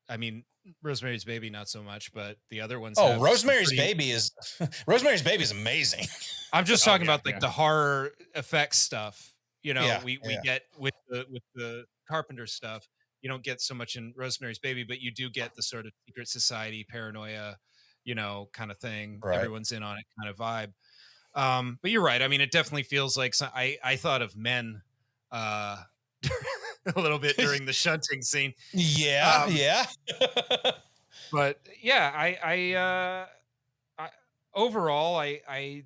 I mean, Rosemary's Baby not so much, but the other ones. Oh, Rosemary's Baby is amazing. I'm just talking about like the horror effects stuff. We get with the Carpenter stuff. you don't get so much in Rosemary's Baby, but you do get the sort of secret society paranoia, kind of thing. Right. Everyone's in on it kind of vibe. But you're right. I mean, it definitely feels like I thought of Men a little bit during the shunting scene. Yeah, yeah. But yeah, I overall, I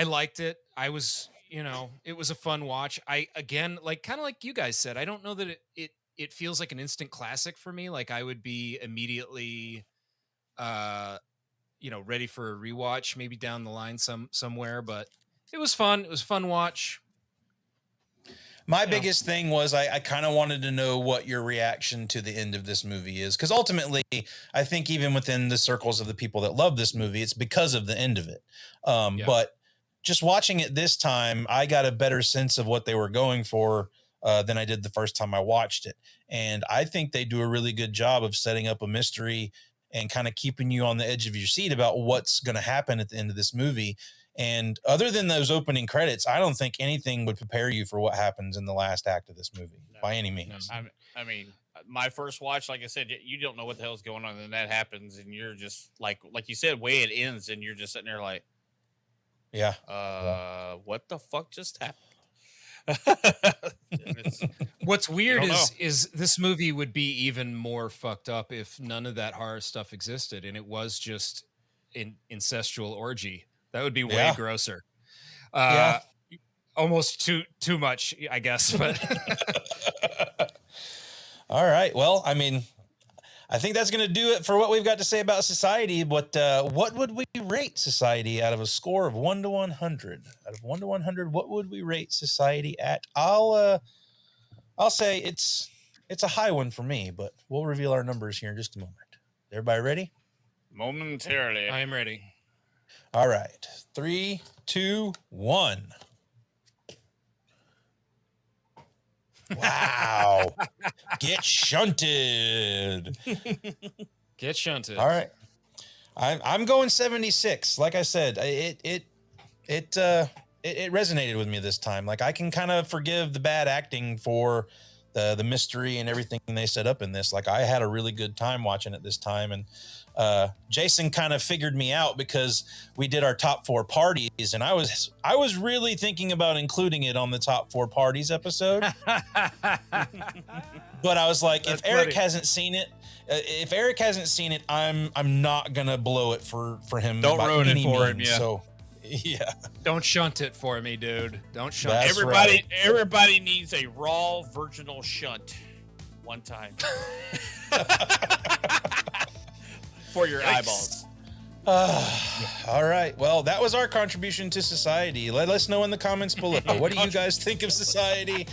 liked it. I was, it was a fun watch. Again, like kind of like you guys said, I don't know that it feels like an instant classic for me. Like I would be immediately, ready for a rewatch, maybe down the line somewhere. But it was fun. It was a fun watch. My biggest thing was I kind of wanted to know what your reaction to the end of this movie is. Because ultimately, I think even within the circles of the people that love this movie, it's because of the end of it. But just watching it this time, I got a better sense of what they were going for than I did the first time I watched it. And I think they do a really good job of setting up a mystery and kind of keeping you on the edge of your seat about what's going to happen at the end of this movie. And other than those opening credits, I don't think anything would prepare you for what happens in the last act of this movie by any means. I mean, my first watch, like I said, you don't know what the hell's going on, and that happens, and you're just like you said, way it ends, and you're just sitting there like, what the fuck just happened? What's weird is this movie would be even more fucked up if none of that horror stuff existed, and it was just an incestual orgy. That would be way grosser. Almost too much, I guess. But all right. Well, I mean, I think that's going to do it for what we've got to say about Society. But what would we rate Society out of a score of 1 to 100? Out of 1 to 100, what would we rate Society at? I'll say it's a high one for me, but we'll reveal our numbers here in just a moment. Everybody ready? Momentarily. I am ready. All right. 3, 2, 1. Wow. Get shunted. Get shunted. All right. I'm going 76. Like I said, it resonated with me this time. Like I can kind of forgive the bad acting for the mystery and everything they set up in this. Like I had a really good time watching it this time. And Jason kind of figured me out because we did our top 4 parties, and I was really thinking about including it on the top 4 parties episode. But I was like, That's if Eric funny. hasn't seen it, I'm not gonna blow it for him. Don't by ruin it any for him, means. yeah. So yeah, Don't shunt it for me, dude. Don't shunt That's it. Everybody needs a raw virginal shunt one time. For your eyeballs. All right. Well, that was our contribution to Society. Let us know in the comments below. What do you guys think of Society?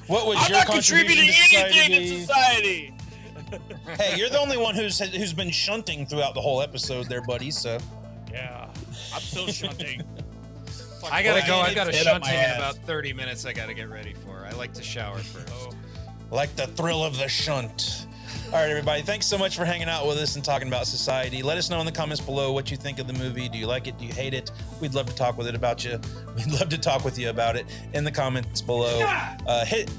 What was I'm your not contribution contributing to anything in society. Hey, you're the only one who's been shunting throughout the whole episode there, buddy. So Yeah, I'm still shunting. I gotta go. I've got a Head up shunting my in ass. about 30 minutes. I gotta get ready for. I like to shower first. like the thrill of the shunt. All right, everybody. Thanks so much for hanging out with us and talking about Society. Let us know in the comments below what you think of the movie. Do you like it? Do you hate it? We'd love to talk with you about it in the comments below. Hit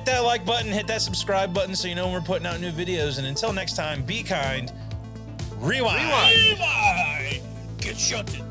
that like button, hit that subscribe button so you know when we're putting out new videos. And until next time, be kind. Rewind. Get shunted.